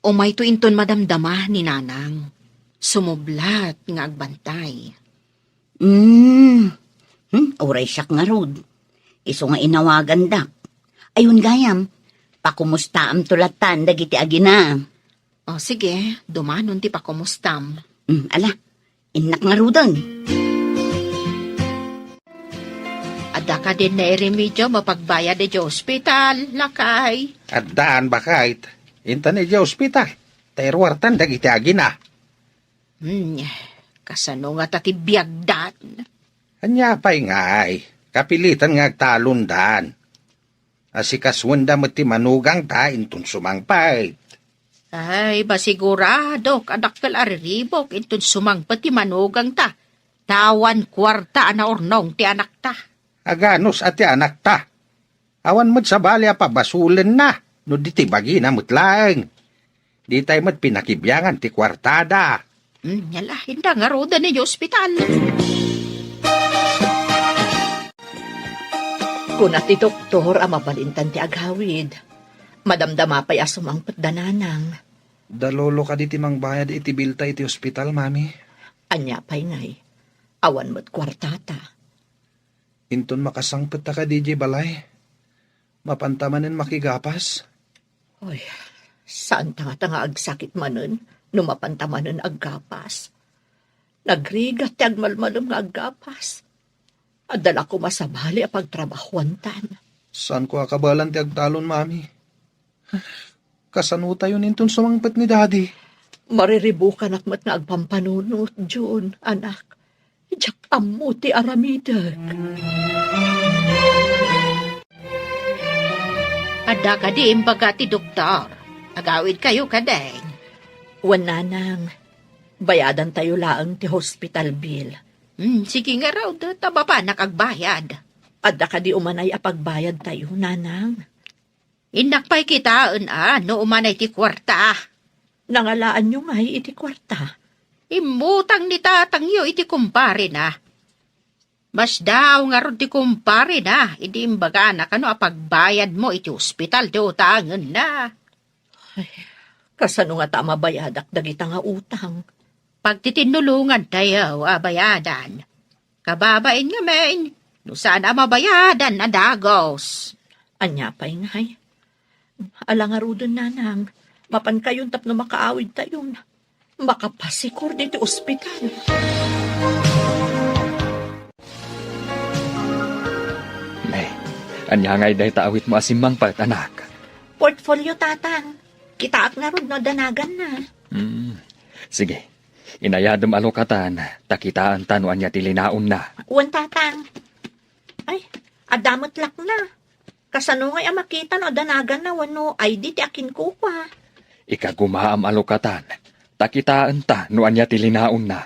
Umay to inton madamdama ni nanang. Sumublat nga agbantay. Uray siyak nga rod. Iso nga inawagan dak. Ayun gayam, pakumusta am tulatan dagiti agina. O sige, dumanon ti pakumustam. Ala, inak nga rodon. Ada ka din na remedyo mapagbayad di ospital, lakay. At daan ba kahit? Intan iti ospital. Terwartan dagiti agi na. Kasano nga tatibiyagdan. Anya pa'y ngay. Kapilitan nga agtalundan. Asikaswanda mo ti manugang ta intun sumangpay. Ay, basigurado, kadakkel ariribok, intun sumangpet ti manugang ta. Tawan kwarta na ornong ti anak ta. Aganos at ti anak ta. Awan mo't sa balya pa basulen na. No di ti bagi na mutlaeng. Di tayo mo't pinakibyangan ti kwartada. Yala, hindi nga roda ni ospital. Kuna ti doktor ang mabalintan ti aghawid. Madamdama pa'y asumangpet dananang. Dalolo ka di timang bayad iti bilta iti ospital, mami. Anya pa'y ngay. Awan mo't kwartata. Inton makasangpet ta ka DJ balay. Mapantamanin makigapas. Oy, saan tanga agsakit manen, numapantamanen aggapas. Nagrigat ti agmalmalom nga aggapas. Adala ko masabali a pagtrabahuantan. Saan ko akabalan ti agtalon, mami? Kasano tayo ninton sumangpet ni daddy? Mariribukan akmat nga agpampanunot, June, anak. Ijak amu ti aramidag. Ada ka di imbaga ti doktor. Agawid kayo kadeng. Wananang, bayadan tayo laang ti hospital bill. Sige nga raw, taba pa nakagbayad. Adda ka di umanay apagbayad tayo, nanang. Inakpay kitaan no umanay ti kwarta. Nangalaan nyo nga iti kwarta. Imutang ni tatang yo iti kumpare na. Mas daw nga ron ti kumpare na, hindi imbaga na kano apagbayad mo iti ospital do tangan na. Kasano nga tama bayadak dagita nga utang. Pagtitinulungan tayo, bayadan. Kababain nga main, no sana mabayadan na dagos. Anya pa'y ngay. Alang arudon nanang, mapan kayon tapno makaawid tayon. Makapasikur dito ospital. Nay, anya ngay day taawit mo asimang pat, anak. Portfolio, tatang. Kitaak na ron, no, danagan na. Sige, inayadom alokatan, takitaan tanuan niya tilinaon na. Uwan, tatang. Ay, adamot lak na. Kasanungay ang makita no, danagan na, wano, ay di ti akin ko pa. Ikagumaam alokatan, takitaan ta nuan niya tilinaon na.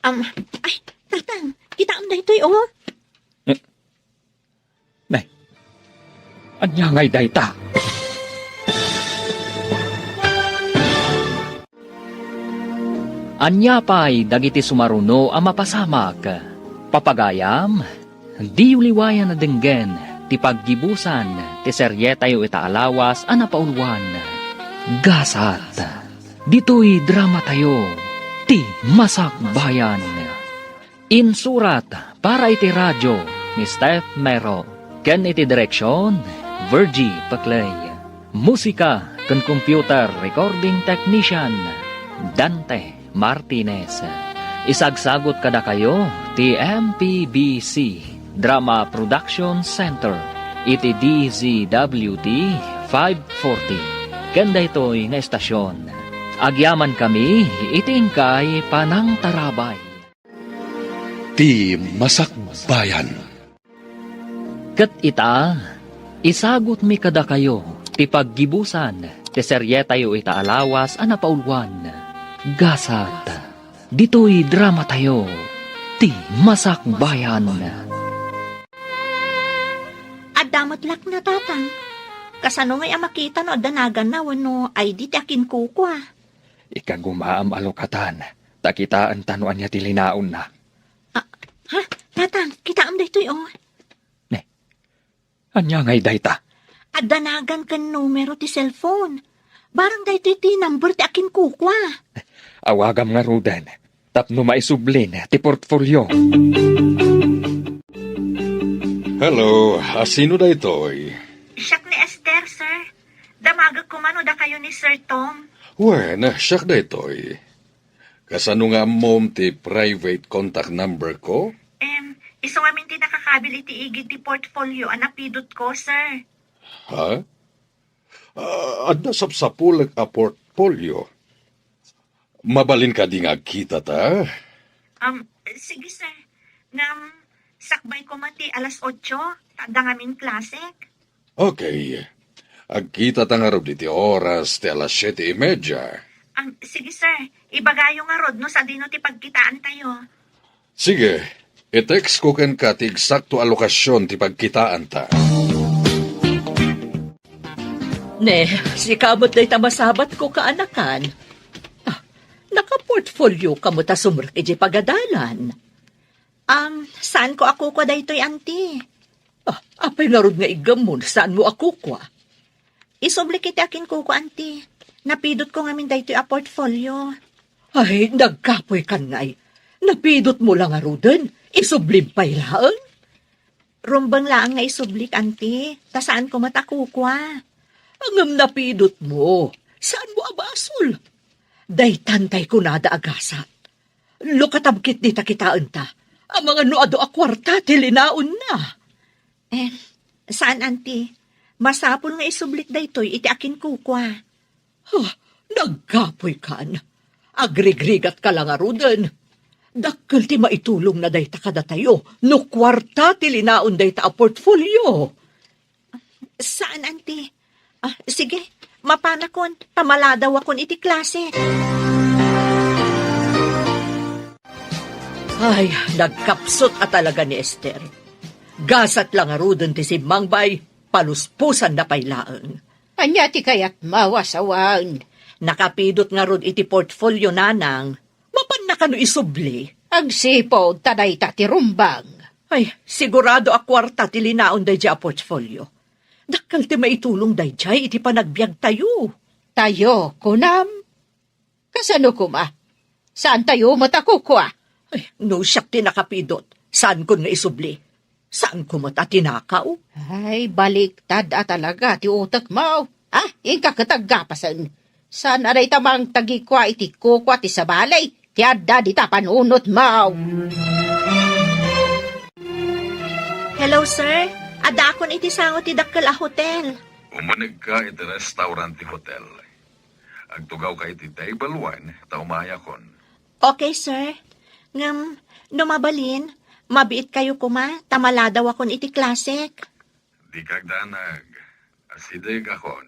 Ay, tatang, kitaam na ito'y, oh. Nay, anya ngay day ta. Anya pa'y dagiti sumaruno ang mapasamak. Papagayam, di uliwayan na denggen, ti paggibusan, ti seryetayo itaalawas, anapaulwan. Gasat, dito'y drama tayo, ti masakbayan. Insurat para iti radyo ni Steph Mero, ken iti direksyon, Virgie Paclay. Musika ken computer recording technician, Dante Martinez. Isagsagot kada kayo ti MPBC Drama Production Center iti DZWD 540 kanda ito'y nga estasyon. Agyaman kami itingkay panang tarabay. Ti Masakbayan. Ket ita, isagot mi kada kayo ti paggibusan ti seryetayo itaalawas a napaulwan. Gasat, dito'y drama tayo, ti masakbayan. Adamot lak na, tatang. Kasanungay ang makita no, danagan na, wano, ay di ti akin ko pa. Ikagumaam alokatan, takitaan tanuan niya tilinaon na. Ha? Tatang, kitaam da ito'y, oh. Anya ngay dayta? Adanagan kan numero ti cellphone. Barang da ito'y ti number ti akin ko pa. Awagam nga ruden, tapno maisublin ti portfolio. Hello, sino da ito'y? Siyak ni Esther, sir. Damagag ko man o da kayo ni Sir Tom. Wen, siyak da ito'y. Kasano nga mom ti private contact number ko? Iso nga min ti nakakabil iti igid ti portfolio anapidot ko, sir. Ha? Adda sapsapulag a portfolio. Mabalin ka di nga kita ta? Sige, sir. Sakbay ko mati alas 8, tada nga min klasek. Okay. Agkita ta nga rod iti oras ti alas 7:30. Sige, sir. Ibagayo nga rod no sa dino ti pagkitaan tayo. Sige, i-text ko ken ka ti eksakto alokasyon ti pagkitaan ta. Ne, si kamot day tamasabat ko kaanakan. Naka-portfolio ka mo ta sumrek iti pagadalan. Saan ko ako da ito'y, auntie? Apay narod nga igamon, saan mo ako kwa? Isublik iti akin ko, auntie. Napidot ko nga min da ito'y a portfolio. Ay, nagkapoy kan ngay. Napidot mo lang aruden, isublim pa'y laang. Rumbang laang nga isublik, auntie. Ta saan ko matakukwa? Angam napidot mo, saan mo abasol? Day tantay ko nada agasat. Lukatabkit di takitaan ta. Ang mga nuado a kwarta tilinaon na. Saan, auntie? Masapol nga isublik da ito'y iti akin kukwa. Nagkapoy kan. Agrigrigat ka lang aruden. Dakkel ti maitulong na day ta kada tayo. No kwarta tilinaon day ta a portfolio. Saan, auntie? Sige, mapanakon. Pamaladaw akon iti klase. Ay, nagkapsot talaga ni Esther. Gasat lang aruden ti si Mangbay, paluspusan na pailaan. Anya ti kayat mawasawan. Nakapidot nga rod iti portfolio nanang, mapan na kano isubli. Ang sipo, taday ti rumbang. Ay, sigurado a kwarta ti linaon day a portfolio. Dakal ti maitulong day iti panagbiag tayo. Tayo, kunam. Kasano kuma? Saan tayo matakukwa? Ay, no siyak ti nakapidot. Saan ko nga isubli? Saan ko mata tinakaw? Ay, baliktad talaga ti utak mo. Ingka katagapasan. Saan aray tamang tagikwa iti kukwa ti sa balay? Ti adda di ta panunot maw. Hello, sir. Ada akon iti sango ti dakkel a hotel. Umanig ka iti restaurant ti hotel. Agtugaw ka iti table 1, ta umaya kon. Okay, sir. Ngam, numabalin, mabiit kayo kuma, tamala daw akon iti classic. Di kagdanag. Asidig akon.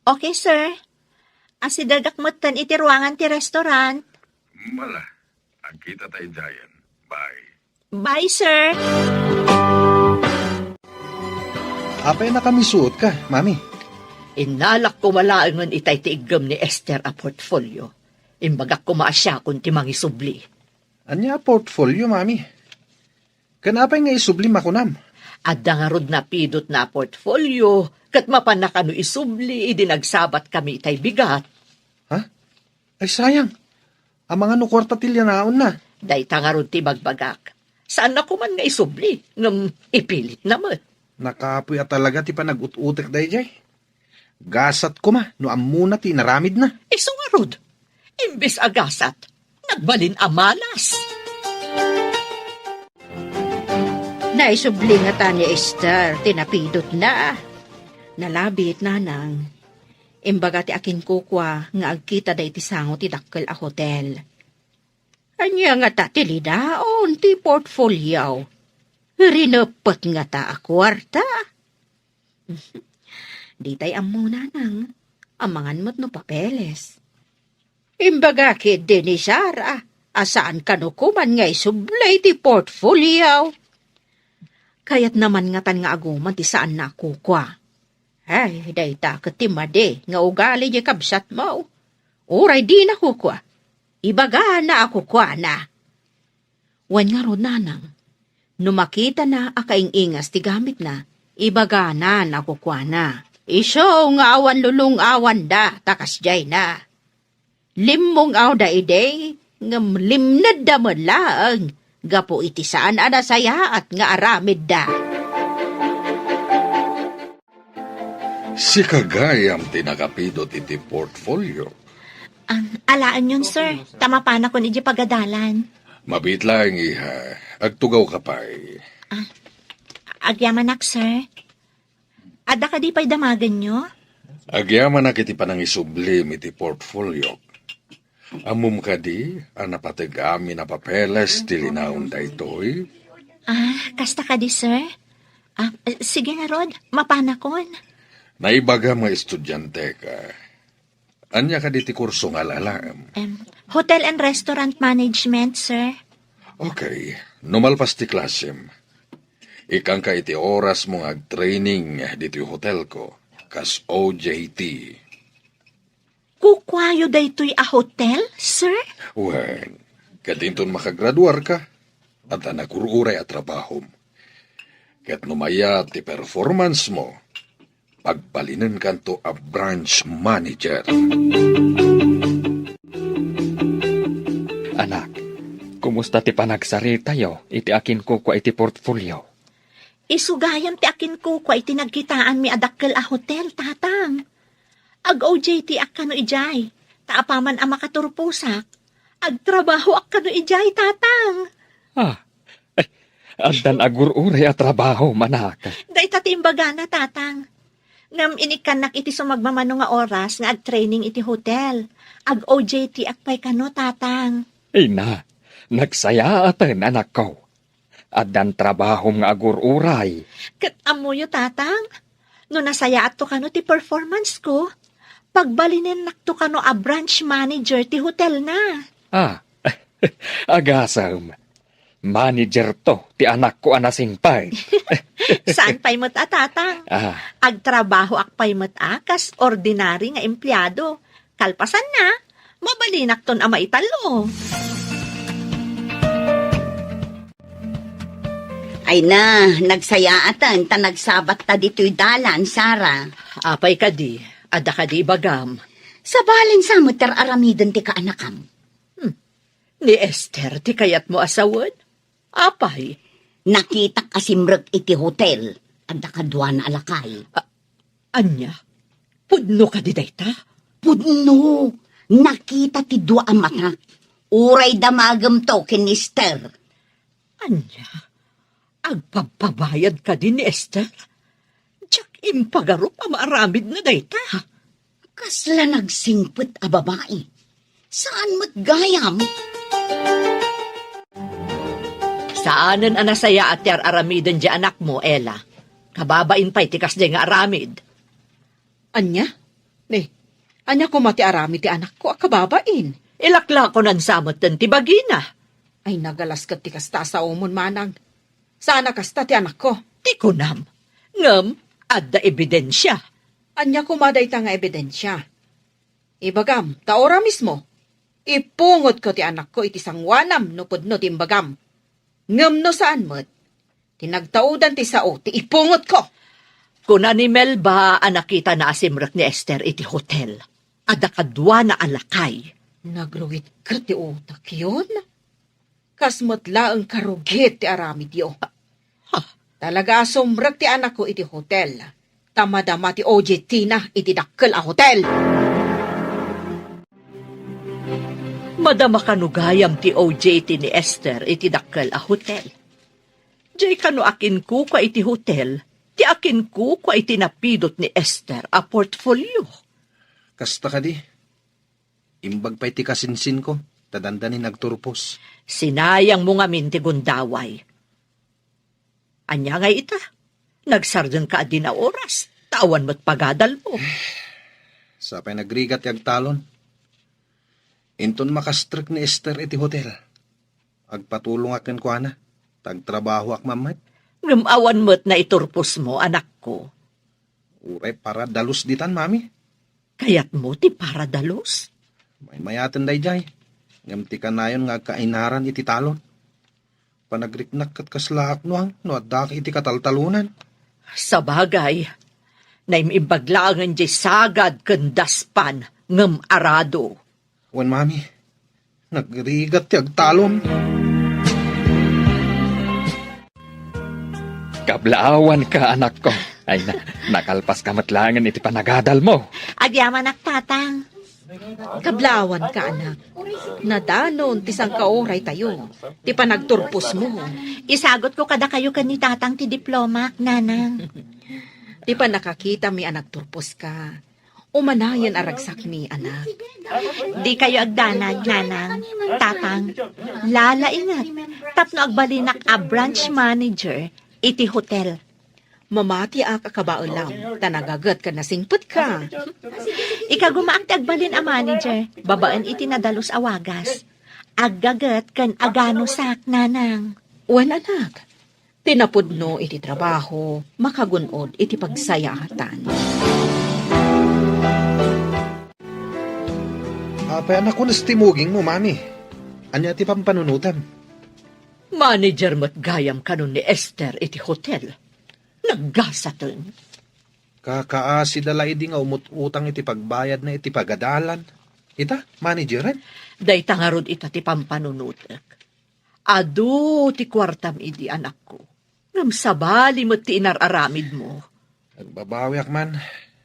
Okay, sir. Asidagak matan iti ruangan ti restaurant. Mala. Agkita tayo dyan. Bye. Bye, sir. Apay na kami suot ka, mami. Inalak ko malaangan itay ti igam ni Esther a portfolio. Imbagak ko maasya kung ti mangisubli. Anya portfolio, mami. Kanapay nga isublim ako nam. Adda nga rod na pidot na portfolio, kat mapanakano isubli, idinagsabat kami itay bigat. Ha? Ay sayang. Ang mga nukwarta tilya naon na. Dayta nga rod ti bagbagak. Saan na kuman nga isubli, ngam ipilit naman. Nakapoy at talaga ti panag-ut-utek day jay. Gasat ko ma, no amuna ti naramid na. Iso nga rod, imbes agasat, nagbalin amalas. Naisubli nga ta ni Esther, tinapidot na. Nalabit nanang. Imbaga ti akin kukwa nga agkita day ti sango ti dakkel a hotel. Anya nga ta ti lidaon ti portfolio. Rinapot nga ta a kwarta. Di tay amuna nang amangan mo't no papeles. Imbaga kid din ni Sarah, asaan kanukuman nga isublay ti portfolio. Kayat naman nga tan nga aguman ti saan na kukwa. Ay, dayta katimade nga ugali niya kabsat mo. Uray di na kukwa. Ibaga na ako kwa na. Wan nga ron nanang. Numakita na akaing-ingas ti gamit na. Ibaga na ako kwa na. Iso nga awan lulong awan da, takas jay na. Limong aw da ide, ngam limnad da mo lang. Gapo iti saan anasaya at nga aramid da. Si kagayam tinakapidot iti portfolio. Alaan yun, sir. Tama pa na ko ni pagadalan. Mabit lang iha. Agtugaw ka pa'y. Agyamanak, sir. Ada ka di pa'y damagan nyo? Agyaman na kiti panang isublim iti portfolio. Amum ka di, anapatigami na papeles tilinaon da ito'y. Kasta ka di, sir. Sige nga, Rod. Mapanakon. Naibaga mga estudyante ka. Anya ka di ti kurso nga lalaam. Hotel and Restaurant Management, sir. Okay, numalpas ti klasim. Ikang ka iti oras mong ag-training dito yung hotel ko. Kas OJT. Kukwayo da ito'y a hotel, sir? Wen, kadinton makagraduar ka. At nakururay at trabaho. Kat numaya ti performance mo, pagpalinan kanto a branch manager. Anak, kumusta ti panagsarita yo? Iti akin kukwa iti portfolio. Isugayam ti akin ko kwa iti nagkitaan mi adakkel a hotel, tatang. Ag-OJT ak kano ijay, taapaman a makaturpusak. Agtrabaho ak kano ijay, tatang. Addan agur-uray at trabaho, manak. Day tatimbaga na, tatang. Ngam inikanak iti sumagmamano nga oras nga ag-training iti hotel. Ag-OJT ak pa'y kano, tatang. Ina, nagsaya atan anak ko. Addan trabaho nga agur-uray. Kat amuyo, tatang. No nasaya at to kano ti performance ko, pagbalinin nakto kano a branch manager ti hotel na. Agasam. Manager to, ti anak ko anasing pay. Saan pa'y mo't tatang? Agtrabaho ak pa'y mo't kas ordinary nga empleyado. Kalpasan na, mabalinak ton ama italo. Ay na, nagsayaatan, ta nagsabat ta dito'y dalan, Sara. Apay ka di, ada ka di bagam. Sa balin sa mo aramidon ti kaanakam. Ni Esther, ti kayat mo asawad? Apay. Nakita kasimrek iti hotel, ada kadwa na alakay. Anya, pudno ka di dayta? Pudno, nakita ti dua ang mata. Uray damagam to kin Esther. Anya, agpapabayad ka din ni Esther? Tsak impagaro pa maaramid na dayta. Kasla nagsingput a babae. Saan mo't gayam? Saanan anasaya at yar aramidan di anak mo, Ella? Kababain pa'y tikas di nga aramid. Anya? Anya ko mati arami ti anak ko, akababain. Ilakla ko nan samot den ti bagina. Ay nagalas ka ti kasta sa umon manang. Sana kasta ti anak ko. Ti kunam. Ngam, adda ebidensya. Anya ko maday ta nga ebidensya. Ibagam, taora mismo. Ipungot ko ti anak ko iti sangwanam no pudno ti imbagam. Ngam no saan mo't. Tinagtaudan ti sao, ti ipungot ko. Kuna ni Melba nakita na asimrak ni Esther iti hotel. Adda kadwa na alakay. Nagruwit ka ti utak yun? Kasmat laang karugit ti arami diyo. Talaga asumrak ti anak ko iti hotel. Tamadama ti OJT na iti dakkel a hotel. Madama kanugayam ti OJT ni Esther iti dakkel a hotel. Jay kano akin ko kwa iti hotel, ti akin ko kwa iti napidot ni Esther a portfolio. Kasta ka di. Imbag pa'y ti kasinsin ko, tadanda ni nagturpos. Sinayang mo nga minti gundaway. Anya nga ita, nagsardan ka adi na oras, tawan mo't pagadal mo. Sa pa'y nagrigat yag talon. Inton makastrik ni Esther iti hotel. Agpatulong akin ko ana, tagtrabaho ak mamay. Ngamawan mo't na iturpos mo, anak ko. Uray para dalus ditan, mami. Kayat mo ti para dalos. May mayaten day jay. Ngamti ka na yun nga kainaran iti talon. Panagriknak kat kaslaak nuang, no adda iti kataltalunan. Sa bagay, naimimbaglangan di sagad kandaspan ngam arado. Wan mami, nagrigat yag talon. Kablaawan ka, anak ko. Ay, nakalpas ka matlangan iti panagadal mo. Agyaman ak tatang. Kablawan ka, anak. Nadanon, tisang kaoray tayo. Ti panagturpos mo. Isagot ko kada kayo kan ni tatang ti diploma, nanang. Ti pa nakakita mi anak turpos ka. Umanayan aragsak mi, anak. Di kayo agdanag, nanang. Tatang, lala ingat. Tapno agbalinak a branch manager iti hotel. Mamati ak akabaulam. Tanagagat ka na singput ka. Ikagumaak ti agbalin a manager, babaan iti nadalos awagas. Aggagat kan agano sak, nanang. Wan, anak. Tinapudno iti trabaho, makagunod iti pagsayatan. Apay anak ko nastimuging mo, mami. Anya ti pampanunutam. Manager mo't gayam kanon ni Esther iti hotel. Naggasatan. Kakaasi dalay di nga umututang iti pagbayad na iti pagadalan. Ita, manageran? Day tangarod ita ti pampanunutek. Adu ti kwartam idi anak ko. Ngam sabali mo't ti inararamid mo. Nagbabawi ak man.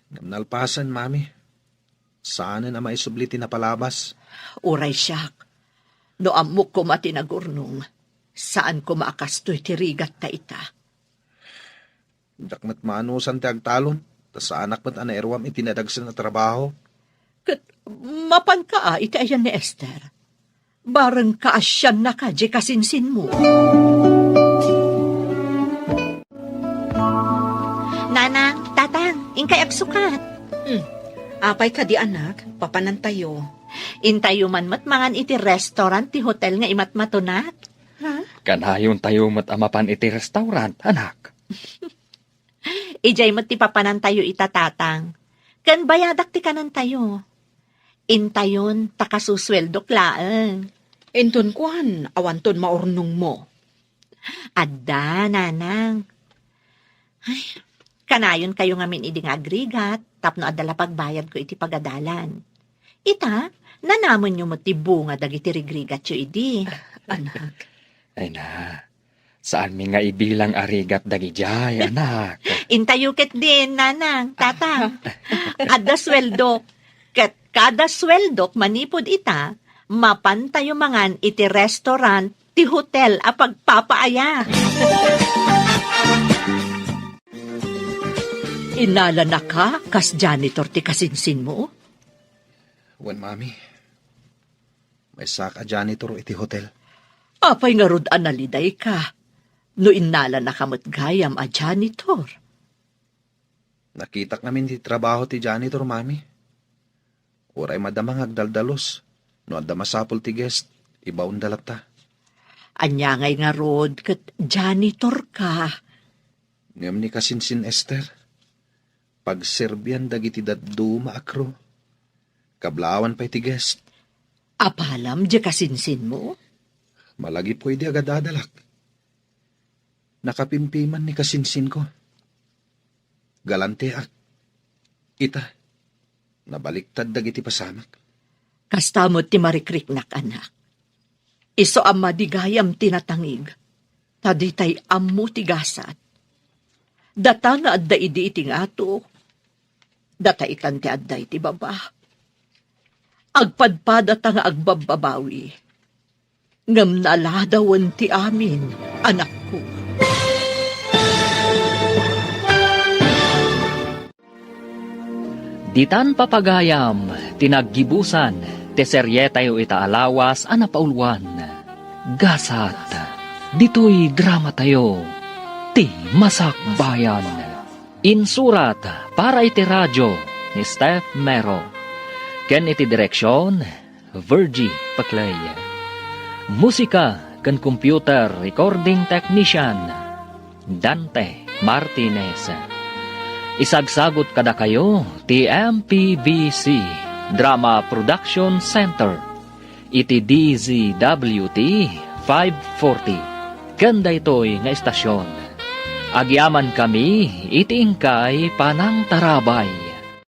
Nalpasan, mami. Saan na maisubliti na palabas? Uray siyak. No amok ko matinagurnong. Saan ko maakastoy ti rigat ta ita. Dakmat maanusan ti agtalon. Tas sa anak mat anaerwam itinadagsan na trabaho. Kat mapan ka iti ayan ni Esther. Barang kaasyan na ka di kasinsin mo. Nanang, tatang, ingkay agsukat. Apay ka di, anak. Papanan tayo. Intayo man mangan iti restaurant ti hotel nga imat matunat. Kanayon tayo matamapan iti restaurant, anak. Ijay mo ti papanan tayo itatatang. Kan bayadak ti kanan tayo. Intayon takasusweldo klaang. Enton kuan, awanton maurnong mo. Adda, nanang. Ay, kanayon kayo ngamin idi nga agrigat, tapno adala pagbayad ko iti pagadalan. Ita, nanamon nyo mo ti bunga dagiti rigrigat yo idi. Anak. Ay na, saan mi nga ibilang arigat dagijay, anak. Intayuket din, nanang, tatang. Adda sweldo. Ket kada sweldok manipod ita, mapantayo mangan iti restaurant, ti hotel a pagpapaaya. Inala na ka, kas janitor ti kasinsin mo? Wen, mami. May saka janitor iti hotel. Apay nga rod analiday ka. No inala na kamot gayam a janitor. Nakitak namin ti trabaho ti janitor, mami. Uray madamang agdaldalos. No adda masapol ti guest, ibaon dalata. Anya ngay nga rod, kat janitor ka. Ngam ni kasinsin Esther. Pagserbian dagiti daduma akro. Kablawan pa iti guest. Apalam di kasinsin mo? Malagi pwede agad adalak. Nakapimpiman ni kasinsin ko. Galante ak. Ita. Nabaliktad dagiti pasamak. Kastamot ti marikriknak anak. Iso amma di gayam tinatangig. Taditay ammo ti gasat. Data nga adda idi iting ato. Data ikan ti adda iti baba. Agpadpadata nga agbababawi. Ngam naladawan ti amin, anak ko. Ditan papagayam, tinaggibusan, te seryetayo itaalawas anapaulwan. Gasat, dito'y drama tayo, ti masakbayan. Insurat para iti radyo ni Steph Mero. Ken iti direksyon, Virgie Paclay. Musika ken computer recording technician, Dante Martinez. Isagsagot kada kayo, ti MPBC Drama Production Center. Iti DZWT 540. Ganda ito'y nga istasyon. Agyaman kami, iti ingkay panang tarabay.